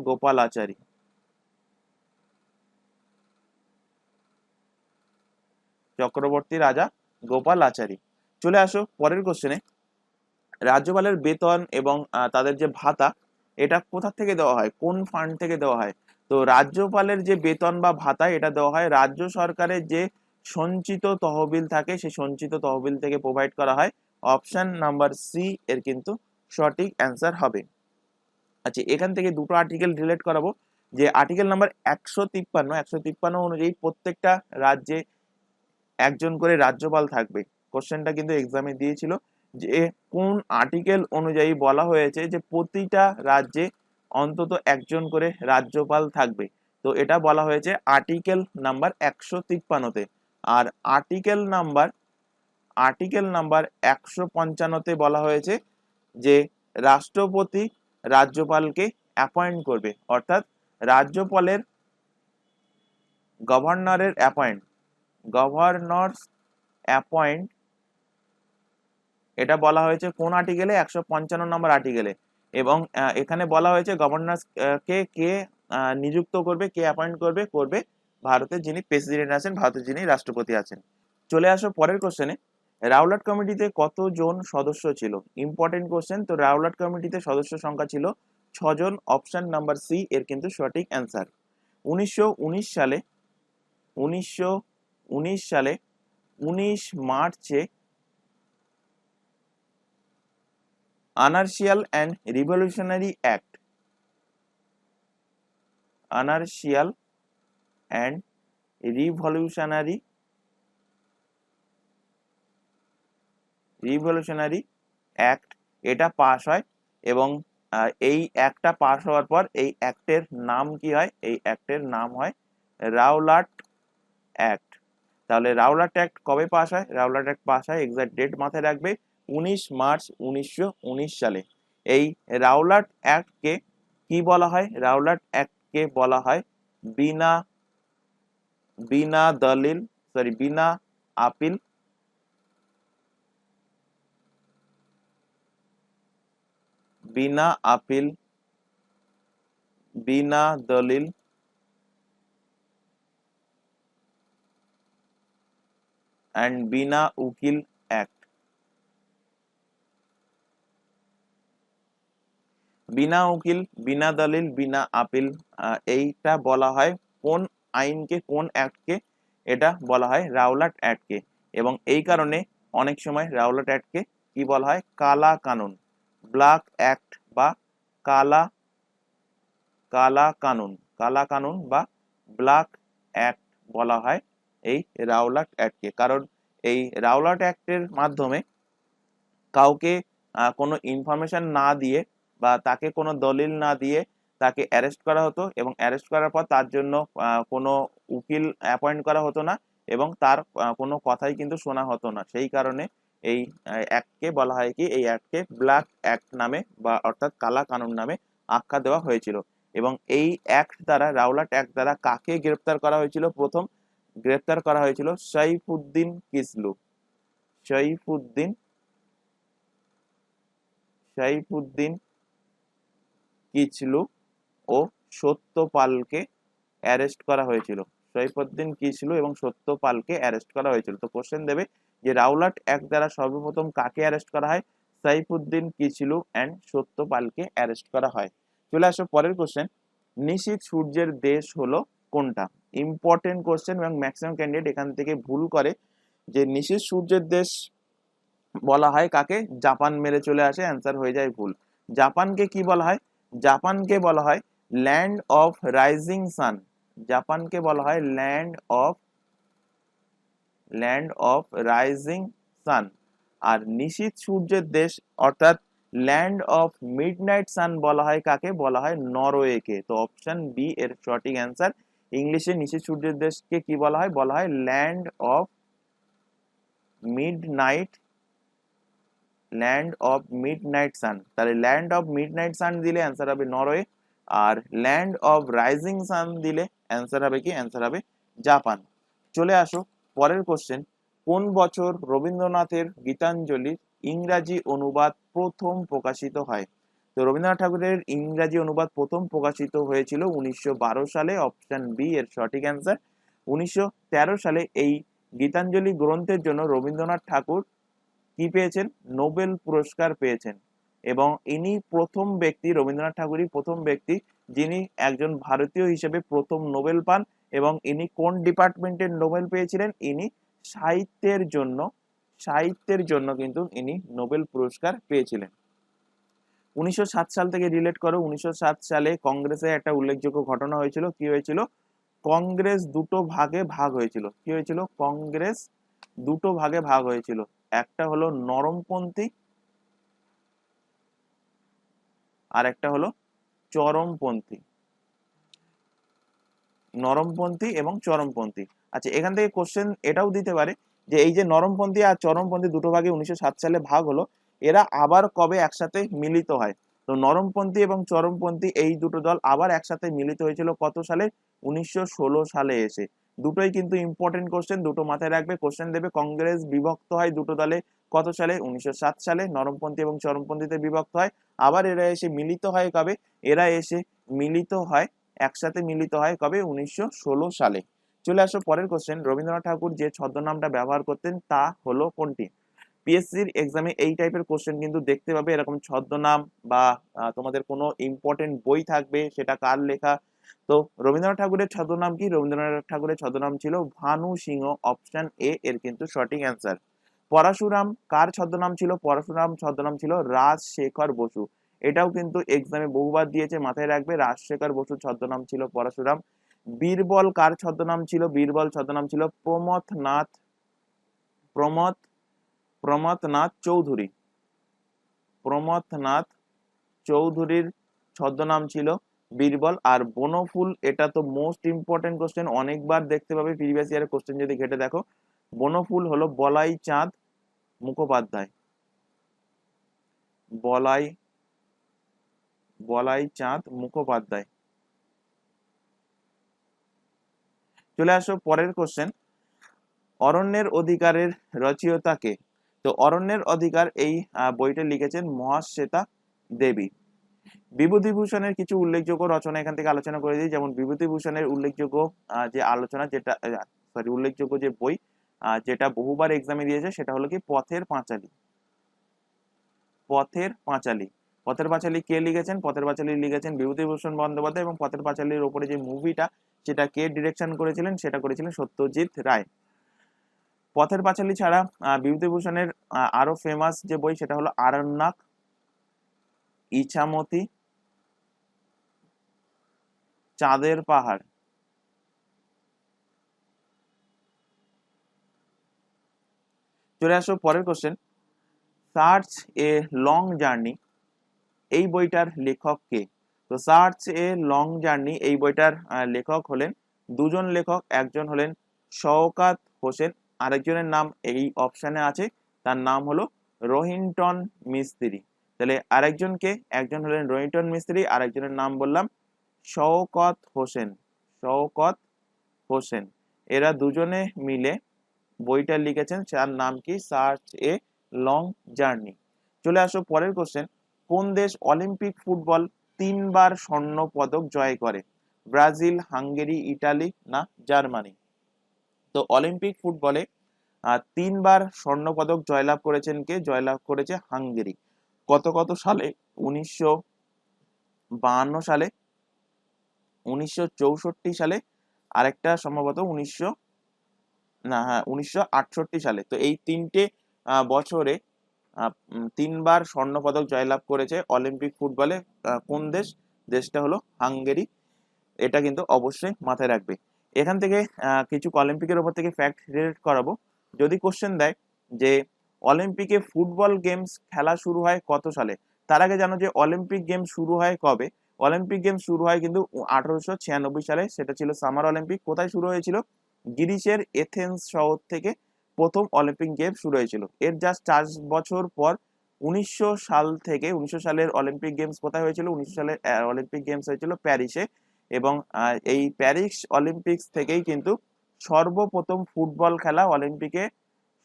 গোপালাচারী। চলে আসো পরের কোশ্চেনে। রাজ্যপালের বেতন এবং তাদের যে ভাতা, এটা কোথা থেকে দেওয়া হয়? কোন ফান্ড থেকে দেওয়া হয়? তো রাজ্যপালের যে বেতন বা ভাতা এটা দেওয়া হয় রাজ্য সরকারের যে সঞ্চিত তহবিল থাকে, সেই সঞ্চিত তহবিল থেকে প্রোভাইড করা হয়। অপশন নাম্বার সি এর কিন্তু সঠিক অ্যান্সার হবে। আচ্ছা, এখান থেকে দুটো আর্টিকেল রিলেট করাবো। যে আর্টিকেল নাম্বার 153 অনুযায়ী প্রত্যেকটা রাজ্যে একজন করে রাজ্যপাল থাকবে। কোশ্চেনটা কিন্তু এক্সামে দিয়েছিল যে কোন আর্টিকেল অনুযায়ী বলা হয়েছে যে প্রতিটা রাজ্যে অন্তত একজন করে রাজ্যপাল থাকবে। তো এটা বলা হয়েছে আর্টিকেল নাম্বার 153-তে। আর আর্টিকেল নাম্বার 155-তে বলা হয়েছে যে রাষ্ট্রপতি রাজ্যপালকে অ্যাপয়েন্ট করবে, অর্থাৎ রাজ্যপালের গভর্নরের অ্যাপয়েন্ট এটা বলা হয়েছে কোন আর্টিকেলে? 155 নম্বর আর্টিকেলে। এবং এখানে বলা হয়েছে গভর্নর কে নিযুক্ত করবে, কে অ্যাপয়েন্ট করবে ভারতের যিনি প্রেসিডেন্ট আছেন, ভারতের যিনি রাষ্ট্রপতি আছেন। চলে আসো পরের কোশ্চেনে। রাওলাট কমিটিতে কতজন সদস্য ছিল? Important question. তো রাওলাট কমিটিতে সদস্য সংখ্যা ছিল 6 জন। অপশন নাম্বার সি এর কিন্তু সঠিক অ্যান্সার। 1919 সালে 19 মার্চে আনার্শিয়াল অ্যান্ড রিভলিউশনারি অ্যাক্ট এটা পাস হয় এবং এই অ্যাক্টটা পাস হওয়ার পর এই অ্যাক্টের নাম কি হয়? এই অ্যাক্টের নাম হয় রাওলাট অ্যাক্ট। তাহলে রাওলাট অ্যাক্ট কবে পাস হয়? রাওলাট অ্যাক্ট পাস হয়, এক্সাক্ট ডেট মাথায় রাখবে, 19 মার্চ 1919 সালে। এই রাওলাট অ্যাক্টকে কি বলা হয়? রাওলাট অ্যাক্টকে বলা হয় বিনা আপিল বিনা দলিল and বিনা উকিল অ্যাক্ট। বিনা উকিল, বিনা দলিল, বিনা আপিল, এইটা বলা হয় কোন আইনকে, কোন অ্যাক্টকে? এটা বলা হয় রাওলাট অ্যাক্টকে। এবং এই কারণে অনেক সময় রাওলাট অ্যাক্টকে কি বলা হয়? কালা কানুন, ব্ল্যাক অ্যাক্ট বা কালা কানুন বা ব্ল্যাক অ্যাক্ট বলা হয় এই রাওলাট অ্যাক্টকে। কারণ এই রাওলাট অ্যাক্টের মাধ্যমে কাউকে কোনো ইনফরমেশন না দিয়ে বা তাকে কোনো দলিল না দিয়ে তাকে অ্যারেস্ট করা হতো, এবং অ্যারেস্ট করার পর তার জন্য কোনো উকিল অ্যাপয়েন্ট করা হতো না, এবং তার কোনো কথাই কিন্তু শোনা হতো না। সেই কারণে এই অ্যাক্টকে বলা হয় কি? এই অ্যাক্টকে ব্ল্যাক অ্যাক্ট নামে বা অর্থাৎ কালা কানুন নামে আখ্যা দেওয়া হয়েছিল। এবং এই অ্যাক্ট দ্বারা, রাওলাট অ্যাক্ট দ্বারা কাকে গ্রেপ্তার করা হয়েছিল? প্রথম গ্রেপ্তার করা হয়েছিল সইফুদ্দিন কিচলু ও সত্যপালকে অ্যারেস্ট করা হয়েছিল। সইফুদ্দিন কিচলু এবং সত্যপালকে অ্যারেস্ট করা হয়েছিল। তো কোশ্চেন দেবে যে রাওলাট অ্যাক্ট দ্বারা সর্বপ্রথম কাকে অ্যারেস্ট করা হয়? সইফুদ্দিন কিচলু এন্ড সত্যপালকে অ্যারেস্ট করা হয়। চলে আসো পরের কোশ্চেন। নিশীথ সূর্যের দেশ হলো কোনটা? ইম্পর্টেন্ট কোশ্চেন, এবং ম্যাক্সিমাম ক্যান্ডিডেট এখান থেকে ভুল করে যে নিশীথ সূর্যের দেশ বলা হয় কাকে? জাপান মেরে চলে আসে, অ্যান্সার হয়ে যায় ভুল। জাপানকে কি বলা হয়? জাপানকে বলা হয় ল্যান্ড অফ রাইজিং সান। জাপানকে বলা হয় ল্যান্ড অফ রাইজিং সান। আর নিশীথ সূর্যের দেশ অর্থাৎ ল্যান্ড অফ মিডনাইট সান বলা হয় কাকে? বলা হয় নরওয়েকে। তো অপশন বি এর সঠিক অ্যান্সার। ইংলিশে নিশীথ সূর্যের দেশকে কি বলা হয়? বলা হয় ল্যান্ড অফ মিডনাইট সান। তাহলে ল্যান্ড অফ মিডনাইট সান দিলে অ্যান্সার হবে নরওয়ে, আর ল্যান্ড অফ রাইজিং সান দিলে অ্যান্সার হবে কি? অ্যান্সার হবে জাপান। চলে আসো পরের কোশ্চেন। কোন বছর রবীন্দ্রনাথের গীতাঞ্জলির ইংরাজি অনুবাদ প্রথম প্রকাশিত হয়? তো রবীন্দ্রনাথ ঠাকুরের ইংরাজি অনুবাদ প্রথম প্রকাশিত হয়েছিল 1912 সালে। অপশন বি এর সঠিক অ্যান্সার। 1913 সালে এই গীতাঞ্জলি গ্রন্থের জন্য রবীন্দ্রনাথ ঠাকুর কি পেয়েছেন? নোবেল পুরস্কার পেয়েছেন। এবং ইনি প্রথম ব্যক্তি, রবীন্দ্রনাথ ঠাকুরই প্রথম ব্যক্তি যিনি একজন ভারতীয় হিসেবে প্রথম নোবেল পান। এবং ইনি কোন ডিপার্টমেন্টের নোবেল পেয়েছিলেন? ইনি সাহিত্যের জন্য কিন্তু ইনি নোবেল পুরস্কার পেয়েছিলেন। 1907 সাল থেকে রিলেট করো। 1907 সালে কংগ্রেসে একটা উল্লেখযোগ্য ঘটনা হয়েছিল। কি হয়েছিল? কংগ্রেস দুটো ভাগে ভাগ হয়েছিল। কি হয়েছিল? কংগ্রেস দুটো ভাগে ভাগ হয়েছিল। একটা হলো নরমপন্থী আর একটা হলো চরমপন্থী। নরমপন্থী এবং চরমপন্থী। আচ্ছা, এখান থেকে কোশ্চেন এটাও দিতে পারে যে এই যে নরমপন্থী আর চরমপন্থী দুটো ভাগে 1907 সালে ভাগ হলো, এরা আবার কবে একসাথে মিলিত হয়? তো নরমপন্থী এবং চরমপন্থী এই দুটো দল আবার একসাথে মিলিত হয়েছিল কত সালে? 1916 সালে এসে। দুটোই কিন্তু ইম্পর্টেন্ট কোশ্চেন, দুটো মাথায় রাখবে। কোশ্চেন দেবে কংগ্রেস বিভক্ত হয় দুটো দলে কত সালে? 1907 সালে। নরমপন্থী এবং চরমপন্থীতে বিভক্ত হয়। আবার এরা এসে মিলিত হয় কবে? এরা এসে মিলিত হয়, একসাথে মিলিত হয় কবে? 1916 সালে। চলে আসো পরের কোশ্চেন। রবীন্দ্রনাথ ঠাকুর যে ছদ্মনামটা ব্যবহার করতেন তা হলো কোনটি? পিএসসির এক্সামে এই টাইপের কোশ্চেন কিন্তু দেখতে পাবে, এরকম ছদ্মনাম বা তোমাদের কোনো ইম্পর্টেন্ট বই থাকবে, সেটা কার লেখা। তো রবীন্দ্রনাথ ঠাকুরের ছদ্মনাম কি? রবীন্দ্রনাথ ঠাকুরের ছদ্মনাম ছিল ভানু সিংহ, অপশন এ এর কিন্তু সঠিক অ্যান্সার। পরশুরাম কার ছদ্মনাম ছিল? পরশুরাম ছদ্মনাম ছিল রাজশেখর বসু। এটাও কিন্তু এক্সামে বহুবার দিয়েছে, মাথায় রাখবে। রাজশেখর বসুর ছদ্মনাম ছিল পরশুরাম। বীরবল কার ছদ্মনাম ছিল? বীরবল ছদ্মনাম ছিল প্রমথ প্রমথনাথ চৌধুরী। প্রমথনাথ চৌধুরীর ছদ্মনাম ছিল বীরবল। আর বনফুল, এটা তো মোস্ট ইম্পর্টেন্ট কোশ্চেন, অনেকবার দেখতে পাবে প্রিভিয়াস ইয়ারের কোশ্চেন যদি ঘেটে দেখো। বনফুল হলো বলাই চাঁদ মুখোপাধ্যায়। বলাই বলাই চাঁদ মুখোপাধ্যায়। চলে আসো পরের কোশ্চেন। অরণ্যের অধিকারের রচয়িতা কে? তো অরণ্যের অধিকার এই বইটা লিখেছেন মহাশ্বেতা দেবী। বিভূতিভূষণের কিছু উল্লেখযোগ্য রচনা এখান থেকে আলোচনা করে দিই। যেমন বিভূতিভূষণের উল্লেখযোগ্য যে আলোচনা, যেটা উল্লেখযোগ্য যে বই যেটা বহুবার এক্সামে দিয়েছে, সেটা হলো কি পথের পাঁচালী। পথের পাঁচালী। পথের পাঁচালী কে লিখেছেন? পথের পাঁচালী লিখেছেন বিভূতিভূষণ বন্দ্যোপাধ্যায়। এবং পথের পাঁচালীর ওপরে যে মুভিটা, সেটা কে ডিরেকশন করেছিলেন? সেটা করেছিলেন সত্যজিৎ রায়। পথের পাঁচালী ছাড়া বিভূতিভূষণের আরো ফেমাস যে বই, সেটা হলো আরণ্যক, ইছামতি, চাঁদের পাহাড়। চলে আসো পরের question. Search a long journey এই বইটার লেখক কে? তো সার্চ এ লং জার্নি এই বইটার লেখক হলেন দুজন লেখক। একজন হলেন শওকাত হোসেন, আরেকজনের নাম এই অপশনে আছে, তার নাম হলো রোহিন্টন মিস্ত্রি। তাহলে আরেকজনকে, একজন হলেন রোহিন্টন মিস্ত্রি, আরেকজনের নাম বললাম শওকত হোসেন। শওকত হোসেন, এরা দুজনে মিলে বইটা লিখেছেন, যার নাম কি সার্চ এ লং জার্নি। চলে আসো পরের কোশ্চেন। কোন দেশ অলিম্পিক ফুটবল 3বার স্বর্ণ পদক জয় করে? ব্রাজিল, হাঙ্গেরি, ইটালি না জার্মানি? তো অলিম্পিক ফুটবলে 3বার স্বর্ণ পদক জয়লাভ করেছেন কে? জয়লাভ করেছে হাঙ্গেরি। কত সালে? 1952 সালে, 1964 সালে, আরেকটা সম্ভবত 1968 সালে। তো এই তিনটে বছরে 3বার স্বর্ণ পদক জয়লাভ করেছে অলিম্পিক ফুটবলে কোন দেশ? দেশটা হলো হাঙ্গেরি। এটা কিন্তু অবশ্যই মাথায় রাখবে। এখান থেকে কিছু অলিম্পিকের উপর থেকে ফ্যাক্ট রিলেট করাবো। যদি কোশ্চেন দেয় যে অলিম্পিকে ফুটবল গেমস খেলা শুরু হয় কত সালে, তার আগে জানো যে অলিম্পিক গেম শুরু হয় কবে? অলিম্পিক গেম শুরু হয় কিন্তু 1896 সালে। সেটা ছিল সামার অলিম্পিক। কোথায় শুরু হয়েছিল? গ্রিসের এথেন্স শহর থেকে প্রথম অলিম্পিক গেম শুরু হয়েছিল। এর জাস্ট 4 বছর পর 1900 সাল থেকে, 1900 সালের অলিম্পিক গেমস কোথায় হয়েছিল? 1900 সালের অলিম্পিক গেমস হয়েছিল প্যারিসে। এবং এই প্যারিস অলিম্পিক্স থেকেই কিন্তু সর্বপ্রথম ফুটবল খেলা অলিম্পিকে,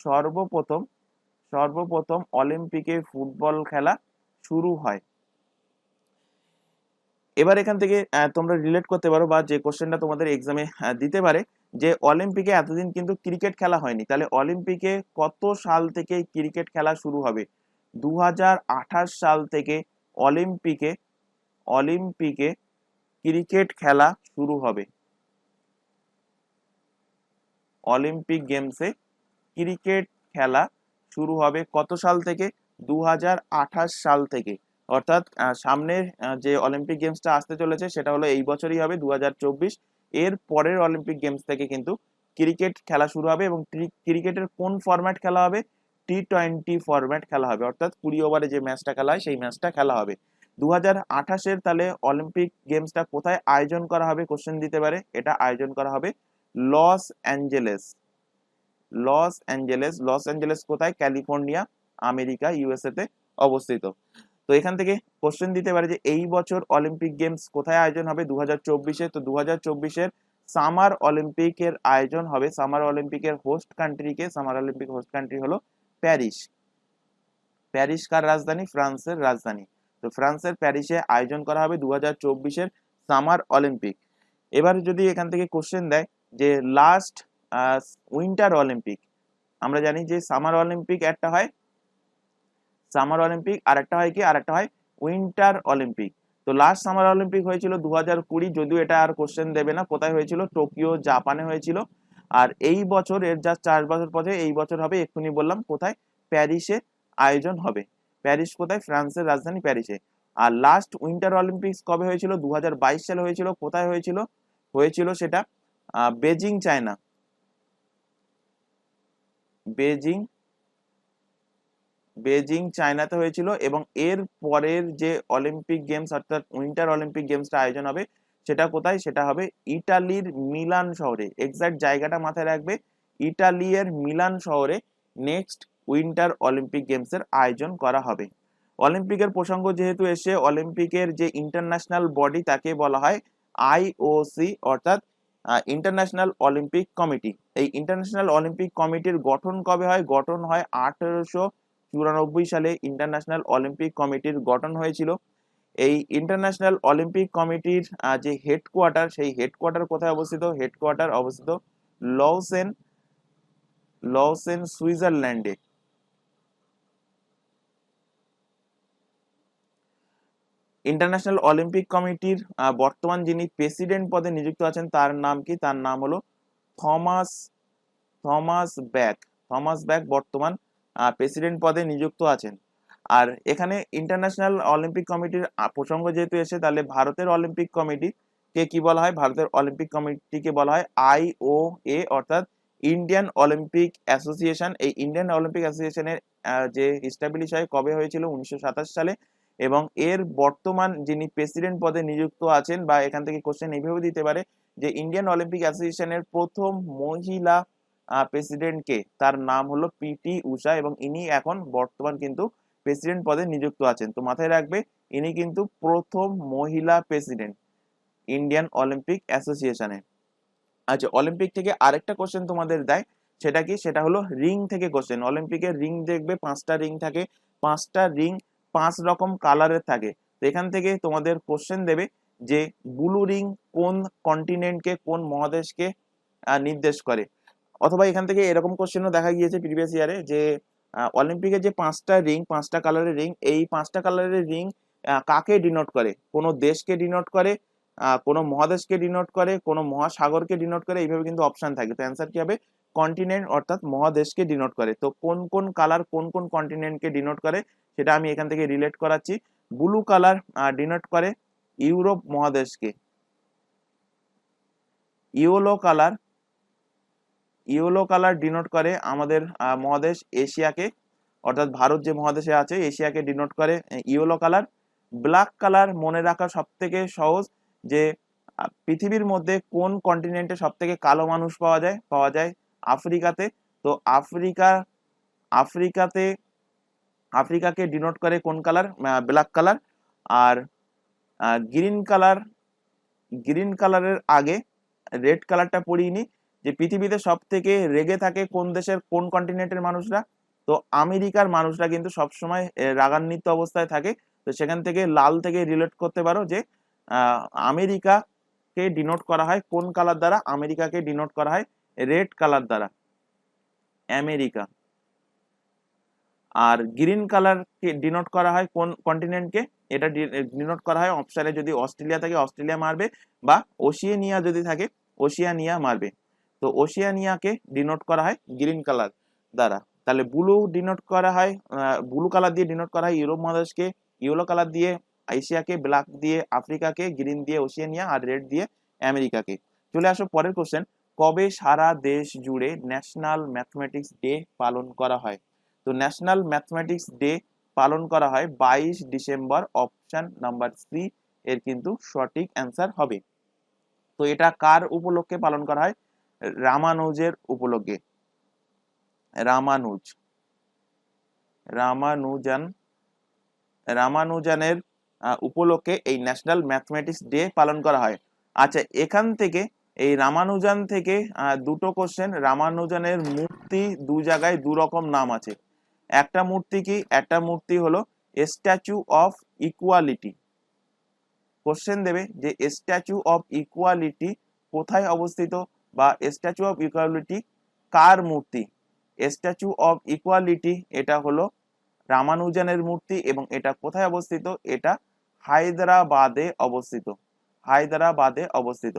সর্বপ্রথম সর্বপ্রথম অলিম্পিকে ফুটবল খেলা শুরু হয়। এবার এখান থেকে তোমরা রিলেট করতে পারো, বা যে কোশ্চেনটা তোমাদের এক্সামে দিতে পারে, যে অলিম্পিকে এতদিন কিন্তু ক্রিকেট খেলা হয়নি, তাহলে অলিম্পিকে কত সাল থেকে ক্রিকেট খেলা শুরু হবে? 2028 সাল থেকে অলিম্পিকে অলিম্পিকে ক্রিকেট খেলা শুরু হবে। অলিম্পিক গেমসে ক্রিকেট খেলা শুরু হবে কত সাল থেকে? 2028 সাল থেকে। অর্থাৎ সামনের যে অলিম্পিক গেমসটা আসতে চলেছে, সেটা হলো এই বছরই হবে, 2024। এর পরের অলিম্পিক গেমস থেকে কিন্তু ক্রিকেট খেলা শুরু হবে। এবং ক্রিকেটের কোন ফরম্যাট খেলা হবে? T20 ফরম্যাট খেলা হবে। অর্থাৎ 20 ওভারে যে ম্যাচটা খেলা হয়, সেই ম্যাচটা খেলা হবে। 2028-এর তাহলে অলিম্পিক গেমসটা কোথায় আয়োজন করা হবে? কোশ্চেন দিতে পারে। এটা আয়োজন করা হবে লস অ্যাঞ্জেলেস। লস অ্যাঞ্জেলেস কোথায়? ক্যালিফোর্নিয়া, আমেরিকা, ইউএসএ তে অবস্থিত। তো এখান থেকে কোশ্চেন দিতে পারে যে এই বছর অলিম্পিক গেমস কোথায় আয়োজন হবে? 2024-এ। তো 2024-এর সামার অলিম্পিকের আয়োজন হবে, সামার অলিম্পিকের হোস্ট কান্ট্রি হলো প্যারিস। প্যারিস কার রাজধানী? ফ্রান্সের রাজধানী। তো ফ্রান্সের প্যারিসে আয়োজন করা হবে 2024-এর সামার অলিম্পিক। এবার যদি এখান থেকে কোশ্চেন দেয় যে লাস্ট উইন্টার অলিম্পিক, আমরা জানি যে সামার অলিম্পিক একটা হয় সামার অলিম্পিক, আর একটা হয় কি? আর একটা হয় উইন্টার অলিম্পিক। তো লাস্ট সামার অলিম্পিক হয়েছিল 2020, যদিও এটা আর কোশ্চেন দেবে না। কোথায় হয়েছিল? টোকিও, জাপানে হয়েছিল। আর এই বছর, এর জাস্ট 4 বছর পরে এই বছর হবে, এক্ষুনি বললাম কোথায়, প্যারিসে আয়োজন হবে। প্যারিস কোথায়? ফ্রান্সের রাজধানী প্যারিসে। আর লাস্ট উইন্টার অলিম্পিক্স কবে হয়েছিল? 2022 সালে হয়েছিল। কোথায় হয়েছিল? হয়েছিল সেটা বেজিং, চায়না। বেজিং বেজিং চায়নাতে হয়েছিল। এবং এর পরের যে অলিম্পিক গেমস অর্থাৎ উইন্টার অলিম্পিক গেমসটা আয়োজন হবে সেটা কোথায়? সেটা হবে ইটালির মিলান শহরে। এক্সাক্ট জায়গাটা মাথায় রাখবে, ইটালির মিলান শহরে নেক্সট উইন্টার অলিম্পিক গেমসের আয়োজন করা হবে। অলিম্পিকের প্রসঙ্গ যেহেতু এসে, অলিম্পিকের যে ইন্টারন্যাশনাল বডি তাকে বলা হয় আইওসি, অর্থাৎ ইন্টারন্যাশনাল অলিম্পিক কমিটি। এই ইন্টারন্যাশনাল অলিম্পিক কমিটির গঠন কবে হয়? গঠন হয় 1894 সালে ইন্টারন্যাশনাল অলিম্পিক কমিটির গঠন হয়েছিল। এই ইন্টারন্যাশনাল অলিম্পিক কমিটির যে হেডকোয়ার্টার, সেই হেডকোয়ার্টার কোথায় অবস্থিত? হেডকোয়ার্টার অবস্থিত লউসেন, সুইজারল্যান্ডে। ইন্টারন্যাশনাল অলিম্পিক কমিটির বর্তমান যিনি প্রেসিডেন্ট পদে নিযুক্ত আছেন তার নাম কি? তার নাম হলো Thomas Thomas back. Thomas back বর্তমান প্রেসিডেন্ট পদে নিযুক্ত আছেন। আর এখানে ইন্টারন্যাশনাল অলিম্পিক কমিটির প্রসঙ্গ যেহেতু এসে, তাহলে ভারতের অলিম্পিক কমিটি কে কি বলা হয়? ভারতের অলিম্পিক কমিটিকে বলা হয় আইওএ, অর্থাৎ ইন্ডিয়ান অলিম্পিক অ্যাসোসিয়েশন। এই ইন্ডিয়ান অলিম্পিক অ্যাসোসিয়েশনের যে এস্টাবলিশ হয় কবে হয়েছিল? 1927 সালে। এবং এর বর্তমান যিনি প্রেসিডেন্ট পদে নিযুক্ত আছেন, বা এখান থেকে কোশ্চেন এইভাবে দিতে পারে যে ইন্ডিয়ান অলিম্পিক অ্যাসোসিয়েশনের প্রথম মহিলা প্রেসিডেন্ট কে? তার নাম হলো পিটি উষা, এবং ইনি এখন বর্তমান কিন্তু প্রেসিডেন্ট পদে নিযুক্ত আছেন। তো মাথায় রাখবে, ইনি কিন্তু প্রথম মহিলা প্রেসিডেন্ট ইন্ডিয়ান অলিম্পিক অ্যাসোসিয়েশনে। আচ্ছা, অলিম্পিক থেকে আরেকটা কোশ্চেন তোমাদের দেয়, সেটা কি? সেটা হলো রিং থেকে কোশ্চেন। অলিম্পিকের রিং দেখবে 5টা রিং থাকে, 5টা রিং 5 রকম কালারের থাকে। তো এখান থেকে তোমাদের কোশ্চেন দেবে যে ব্লু রিং কোন কন্টিনেন্টকে, কোন মহাদেশকে নির্দেশ করে। অথবা এখান থেকে এরকম কোশ্চেনও দেখা গিয়েছে প্রিভিয়াস ইয়ারে যে অলিম্পিকের যে 5টা রিং, 5টা কালারের রিং, এই 5টা কালারের রিং কাকে ডিনোট করে? কোনো দেশকে ডিনোট করে, কোনো মহাদেশকে ডিনোট করে, কোনো মহাসাগরকে ডিনোট করে, এইভাবে কিন্তু অপশন থাকে। তো অ্যান্সার কি হবে? কন্টিনেন্ট, অর্থাৎ মহাদেশকে ডিনোট করে। তো কোন কোন কালার কোন কোন কন্টিনেন্টকে ডিনোট করে সেটা আমি এখান থেকে রিলেট করাচ্ছি। ব্লু কালার ডিনোট করে ইউরোপ মহাদেশকে। ইয়েলো কালার ডিনোট করে আমাদের মহাদেশ এশিয়াকে, অর্থাৎ ভারত যে মহাদেশে আছে এশিয়াকে ডিনোট করে ইয়েলো কালার। ব্ল্যাক কালার মনে রাখা সব থেকে সহজ, যে পৃথিবীর মধ্যে কোন কন্টিনেন্টে সব থেকে কালো মানুষ পাওয়া যায়? পাওয়া যায় আফ্রিকাতে। তো আফ্রিকাতে আফ্রিকাকে ডিনোট করে কোন কালার? Black colour. আর গ্রিন কালারের আগে রেড কালারটা পড়িয়ে নি, যে পৃথিবীতে সব থেকে রেগে থাকে কোন দেশের, কোন কন্টিনেন্টের মানুষরা? তো আমেরিকার মানুষরা কিন্তু সবসময় রাগান্বিত অবস্থায় থাকে। তো সেখান থেকে লাল থেকে রিলেট করতে পারো যে আমেরিকাকে ডিনোট করা হয় কোন কালার দ্বারা? আমেরিকাকে ডিনোট করা হয় রেড কালার দ্বারা, আমেরিকা। আর গ্রিন কালারকে ডিনোট করা হয় কোন কন্টিনেন্টকে? এটা ডিনোট করা হয় অপশনে যদি অস্ট্রেলিয়া থাকে অস্ট্রেলিয়া মারবে, বা ওশিয়ানিয়া যদি থাকে ওশিয়ানিয়া মারবে। তো ওশিয়ানিয়াকে ডিনোট করা হয় গ্রিন কালার দ্বারা। তাহলে ব্লু কালার দিয়ে ডিনোট করা হয় ইউরোপ মহাদেশকে, ইয়েলো কালার দিয়ে এশিয়াকে, ব্ল্যাক দিয়ে আফ্রিকাকে, গ্রিন দিয়ে ওশিয়ানিয়া, আর রেড দিয়ে আমেরিকাকে। চলে আসো পরের কোশ্চেন, কবে সারা দেশ জুড়ে ন্যাশনাল ম্যাথমেটিক্স ডে পালন করা হয়? তো ন্যাশনাল ম্যাথমেটিক্স ডে পালন করা হয় 22 ডিসেম্বর, অপশন নাম্বার সি এর কিন্তু সঠিক অ্যান্সার হবে। তো এটা কার উপলক্ষে পালন করা হয়? রামানুজের উপলক্ষে। রামানুজ, রামানুজানের উপলক্ষে এই ন্যাশনাল ম্যাথমেটিক্স ডে পালন করা হয়। আচ্ছা, এখান থেকে এই রামানুজান থেকে দুটো কোশ্চেন। রামানুজানের মূর্তি দু জায়গায় দু রকম নাম আছে। একটা মূর্তি কি? একটা মূর্তি হলো স্ট্যাচু অফ ইকুয়ালিটি। কোশ্চেন দেবে যে স্ট্যাচু অফ ইকুয়ালিটি কোথায় অবস্থিত, বা স্ট্যাচু অফ ইকুয়ালিটি কার মূর্তি। স্ট্যাচু অফ ইকুয়ালিটি এটা হলো রামানুজানের মূর্তি, এবং এটা কোথায় অবস্থিত? এটা হায়দ্রাবাদে অবস্থিত, হায়দ্রাবাদে অবস্থিত।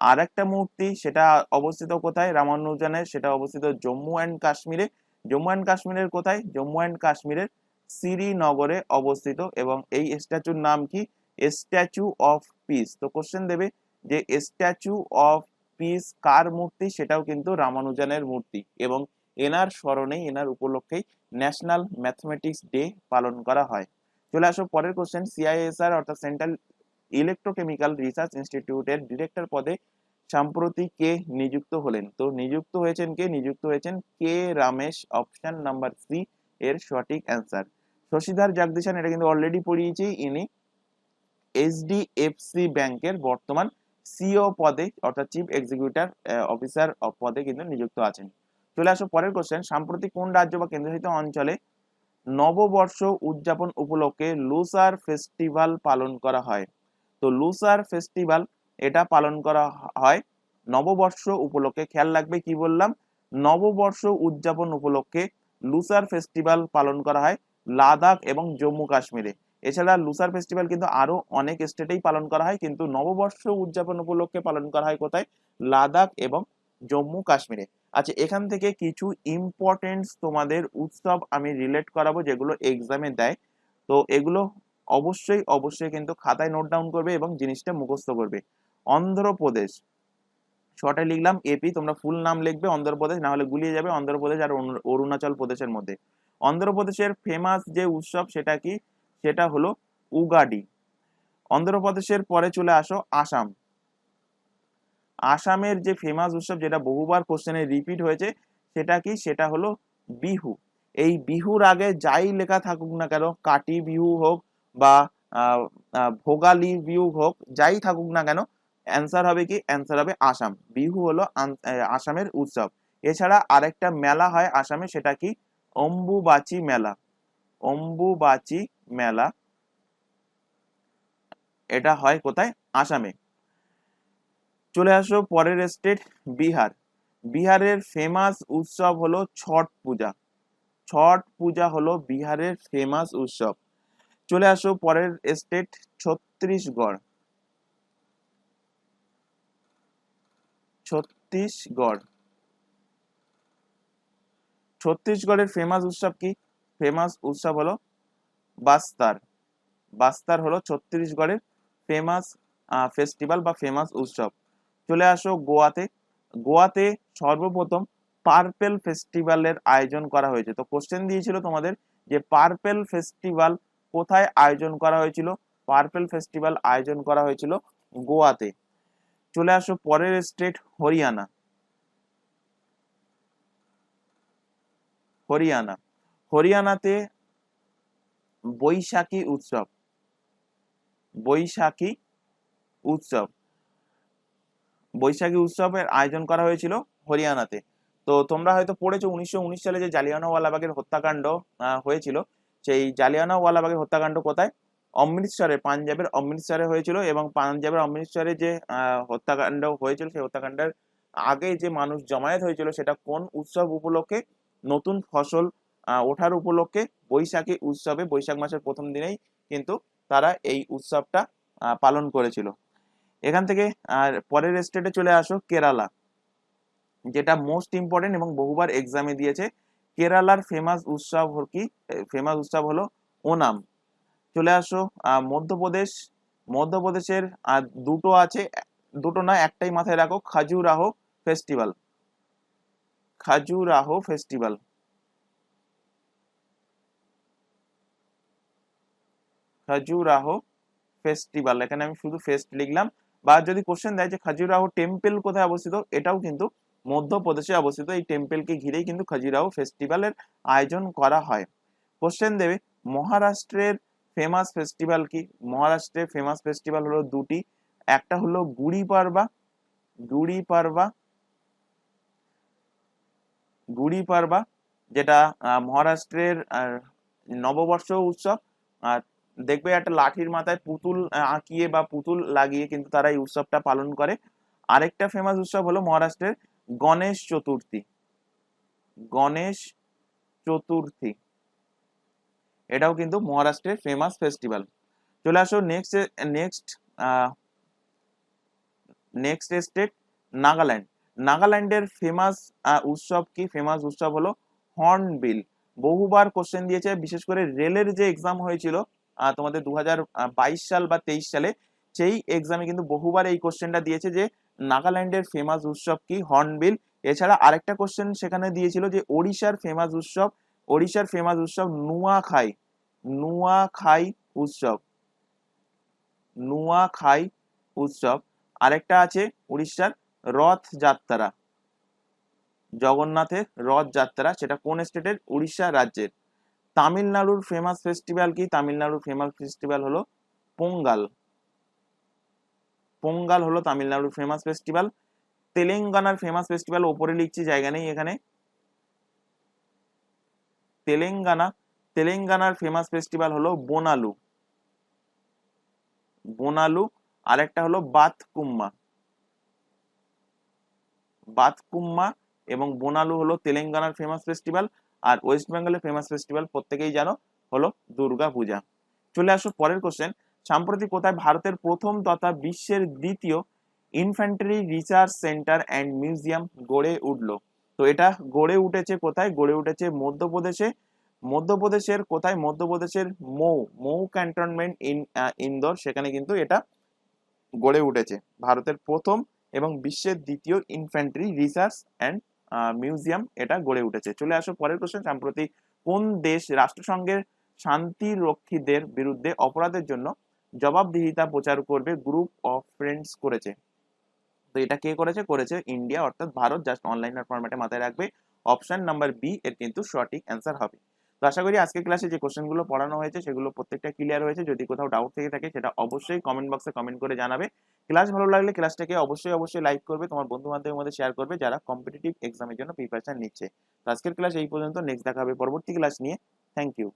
আর একটা মূর্তি সেটা অবস্থিত কোথায় রামানুজানের? সেটা অবস্থিত জম্মু অ্যান্ড কাশ্মীরে। জম্মু অ্যান্ড কাশ্মীরের কোথায়? জম্মু অ্যান্ড কাশ্মীরের শ্রীনগরে অবস্থিত, এবং এই স্ট্যাচুর নাম কি? Statue of piece. তো কোশ্চেন দেবে যে স্ট্যাচু অফ পিস কার মূর্তি? সেটাও কিন্তু রামানুজানের মূর্তি, এবং এনার স্মরণেই, এনার উপলক্ষেই ন্যাশনাল ম্যাথমেটিক্স ডে পালন করা হয়। চলে আসো পরের কোশ্চেন। সিআইএসআর অর্থাৎ সেন্ট্রাল ইলেকট্রোকেমিক্যাল রিসার্চ ইনস্টিটিউটের ডিরেক্টর পদে সম্প্রতি কে নিযুক্ত হলেন? তো নিযুক্ত হয়েছেন কে? নিযুক্ত হয়েছেন কে রামেশ। অপশন নাম্বার সি এর সঠিক অ্যান্সার। শশীধর জগদীশন, এটা কিন্তু অলরেডি পড়িয়েছি। ইনি এইচডিএফসি ব্যাংকের বর্তমান সিও পদে অর্থাৎ চিফ এক্সিকিউটিভ অফিসার পদে কিন্তু নিযুক্ত আছেন। চলে আসো পরের কোশ্চেন। সাম্প্রতি কোন রাজ্য বা কেন্দ্রশাসিত অঞ্চলে নববর্ষ উদযাপন উপলক্ষে লুসার ফেস্টিভ্যাল পালন করা হয়? তো লুসার ফেস্টিভ্যাল এটা পালন করা হয় নববর্ষ উপলক্ষে। খেয়াল রাখবে কি বললাম, নববর্ষ উদযাপন উপলক্ষে লুসার ফেস্টিভ্যাল পালন করা হয় লাদাখ এবং জম্মু কাশ্মীরে। এছাড়া লুসার ফেস্টিভ্যাল কিন্তু আরো অনেক স্টেটেই পালন করা হয়, কিন্তু নববর্ষ উদযাপন উপলক্ষে পালন করা হয় কোথায়? লাদাখ এবং জম্মু কাশ্মীরে। আচ্ছা, এখান থেকে কিছু ইম্পর্টেন্ট তোমাদের উৎসব আমি রিলেট করাবো যেগুলো এক্সামে দেয়। তো এগুলো অবশ্যই অবশ্যই কিন্তু খাতায় নোট ডাউন করবে এবং জিনিসটা মুখস্থ করবে। অন্ধ্রপ্রদেশ, শর্টে লিখলাম এপি, তোমরা ফুল নাম লিখবে অন্ধ্রপ্রদেশ, না হলে গুলিয়ে যাবে অন্ধ্রপ্রদেশ আর অরুণাচল প্রদেশের মধ্যে। অন্ধ্রপ্রদেশের ফেমাস যে উৎসব সেটা কি? সেটা হলো উগাডি। অন্ধ্রপ্রদেশের পরে চলে আসো আসাম। আসামের যে ফেমাস উৎসব, যেটা বহুবার কোশ্চেনে রিপিট হয়েছে, সেটা কি? সেটা হলো বিহু। এই বিহুর আগে যাই লেখা থাকুক না কেন, কাটি বিহু হোক বা ভোগালী বিহু হোক, যাই থাকুক না কেন, অ্যান্সার হবে কি? অ্যান্সার হবে আসাম। বিহু হলো আসামের উৎসব। এছাড়া আরেকটা মেলা হয় আসামে, সেটা কি? অম্বুবাচী মেলা। অম্বুবাচী মেলা এটা হয় কোথায়? আসামে। চলে আসো পরের স্টেট বিহার। বিহারের ফেমাস উৎসব হলো ছট পূজা। ছট পূজা হলো বিহারের ফেমাস উৎসব। চলে আসো পরের স্টেট ছত্তিশগড়। ছত্তিশগড়, ছত্তিশগড়ের ফেমাস উৎসব কি? ফেমাস উৎসব হলো বাস্তার। বাস্তার হলো ছত্তিশগড়ের ফেমাস ফেস্টিভ্যাল বা ফেমাস উৎসব। চলে আসো গোয়াতে। গোয়াতে সর্বপ্রথম পার্পেল ফেস্টিভ্যালের আয়োজন করা হয়েছে। তো কোশ্চেন দিয়েছিল তোমাদের যে পার্পেল ফেস্টিভ্যাল কোথায় আয়োজন করা হয়েছিল? পার্পেল ফেস্টিভ্যাল আয়োজন করা হয়েছিল গোয়াতে। চলে আসো পরের স্টেট হরিয়ানা। হরিয়ানা, হরিয়ানাতে বৈশাখী উৎসব। বৈশাখী উৎসব, বৈশাখী উৎসবের আয়োজন করা হয়েছিল হরিয়ানাতে। তো তোমরা হয়তো পড়েছো 1919 সালে যে জালিয়ানওয়ালাবাগের হত্যাকাণ্ড হয়েছিল, সেই জালিয়ানওয়ালাবাগের হত্যাকাণ্ড কোথায়? অমৃতসরে, পাঞ্জাবের অমৃতসরে হয়েছিল। এবং পাঞ্জাবের অমৃতসরে যে হত্যাকাণ্ড হয়েছিল, সেই হত্যাকাণ্ডের আগে যে মানুষ জমায়েত হয়েছিল, সেটা কোন উৎসব উপলক্ষে? নতুন ফসল ওঠার উপলক্ষে বৈশাখী উৎসবে, বৈশাখ মাসের প্রথম দিনেই কিন্তু তারা এই উৎসবটা পালন করেছিল। এখান থেকে আর পরের স্টেটে চলে আসো কেরালা, যেটা মোস্ট ইম্পর্টেন্ট এবং বহুবার এক্সামে দিয়েছে। কেরালার ফেমাস উৎসব কি? ফেমাস উৎসব হলো ওনাম। চলে আসো মধ্যপ্রদেশ। মধ্যপ্রদেশের দুটো আছে, দুটো না, একটাই মাথায় রাখো, Khajuraho festival. Khajuraho festival, Khajuraho festival. এখানে আমি শুধু ফেস্ট লিখলাম। বা যদি কোশ্চেন দেয় যে খাজুরাহো টেম্পল কোথায় অবস্থিত, এটাও কিন্তু মধ্যপ্রদেশে অবস্থিত। এই টেম্পলকে ঘিরেই কিন্তু খাজুরাহো ফেস্টিভ্যালের আয়োজন করা হয়। কোশ্চেন দেবে মহারাষ্ট্রের ফেমাস ফেস্টিভ্যাল কি? মহারাষ্ট্রের ফেমাস ফেস্টিভ্যাল হলো দুটি, একটা হলো গুড়ি পাড়বা, গুড়ি পাড়বা, গুড়ি পাড়বা যেটা মহারাষ্ট্রের নববর্ষ উৎসব। আর দেখবে একটা লাঠির মাথায় পুতুল আঁকিয়ে বা পুতুল লাগিয়ে কিন্তু তারা এই উৎসবটা পালন করে। আরেকটা ফেমাস উৎসব হলো মহারাষ্ট্রের গণেশ চতুর্থী, গণেশ চতুর্থী এটাও কিন্তু মহারাষ্ট্রের ফেমাস ফেস্টিভ্যাল। চলে আসো next next next state Nagaland. নাগাল্যান্ডের ফেমাস উৎসব কি? ফেমাস উৎসব হলো হর্নবিল। বহুবার কোশ্চেন দিয়েছে, বিশেষ করে রেলের যে এক্সাম হয়েছিল তোমাদের 2022 সাল বা 23 সালে, সেই এক্সামে কিন্তু বহুবার এই কোশ্চেনটা দিয়েছে যে নাগাল্যান্ডের ফেমাস উৎসব কি? হর্নবিল। এছাড়া আরেকটা কোশ্চেন সেখানে দিয়েছিল যে ওড়িশার ফেমাস উৎসব, ওড়িশার ফেমাস উৎসব নুয়াখাই, নুয়াখাই উৎসব, নুয়াখাই উৎসব। আরেকটা আছে উড়িষ্যার রথযাত্রা, জগন্নাথের রথযাত্রা, সেটা কোন স্টেটের? উড়িষ্যা রাজ্যের। তামিলনাড়ুর ফেমাস ফেস্টিভ্যাল কি? তামিলনাড়ুর ফেমাস ফেস্টিভ্যাল হলো পোঙ্গাল, পোঙ্গাল হলো তামিলনাড়ুর ফেমাস ফেস্টিভ্যাল। তেলেঙ্গানার ফেমাস ফেস্টিভ্যাল ওপরে লিখছি, জায়গা নেই এখানে। তেলেঙ্গানা, তেলেঙ্গানার ফেমাস ফেস্টিভ্যাল হলো বোনালু, বোনালু। আরেকটা হলো বাতকুম্মা, বাতকুম্মা এবং বোনালু হলো তেলেঙ্গানার ফেমাস ফেস্টিভ্যাল। আর ওয়েস্ট বেঙ্গলের ফেমাস ফেস্টিভ্যাল প্রত্যেকেই জানো হলো দুর্গা পূজা। চলে আসো পরের কোশ্চেন। সাম্প্রতি কোথায় ভারতের প্রথম তথা বিশ্বের দ্বিতীয় infantry research centre and museum গড়ে উঠলো? তো এটা গড়ে উঠেছে কোথায়? গড়ে উঠেছে মধ্যপ্রদেশে। মধ্যপ্রদেশের কোথায়? মধ্যপ্রদেশের মৌ, মৌ ক্যান্টনমেন্ট ইন্দোর, সেখানে কিন্তু এটা গড়ে উঠেছে। ভারতের প্রথম এবং বিশ্বের দ্বিতীয় ইনফ্যান্ট্রি রিসার্চ অ্যান্ড মিউজিয়াম এটা গড়ে উঠেছে। চলে আসো পরের কোশ্চেন। সাম্প্রতি কোন দেশ রাষ্ট্রসংঘের শান্তিরক্ষীদের বিরুদ্ধে অপরাধের জন্য জবাবদিহিতা প্রচার করবে গ্রুপ অফ ফ্রেন্ডস করেছে? তো এটা কে করেছে? করেছে ইন্ডিয়া, অর্থাৎ ভারত। জাস্ট অনলাইনের ফরম্যাটে মাথায় রাখবে, অপশন নাম্বার বি এর কিন্তু সঠিক অ্যান্সার হবে। তো আশা করি আজকের ক্লাসে যে কোশ্চেনগুলো পড়ানো হয়েছে সেগুলো প্রত্যেকটা ক্লিয়ার হয়েছে। যদি কোথাও ডাউট থেকে থাকে সেটা অবশ্যই কমেন্ট বক্সে কমেন্ট করে জানাবে। ক্লাস ভালো লাগলে ক্লাসটাকে অবশ্যই লাইক করবে, তোমার বন্ধু বান্ধবের মধ্যে শেয়ার করবে যারা কম্পিটিটিভ এক্সামের জন্য প্রিপারেশন নিচ্ছে। তো আজকের ক্লাস এই পর্যন্ত, নেক্সট দেখা হবে পরবর্তী ক্লাস নিয়ে। Thank you.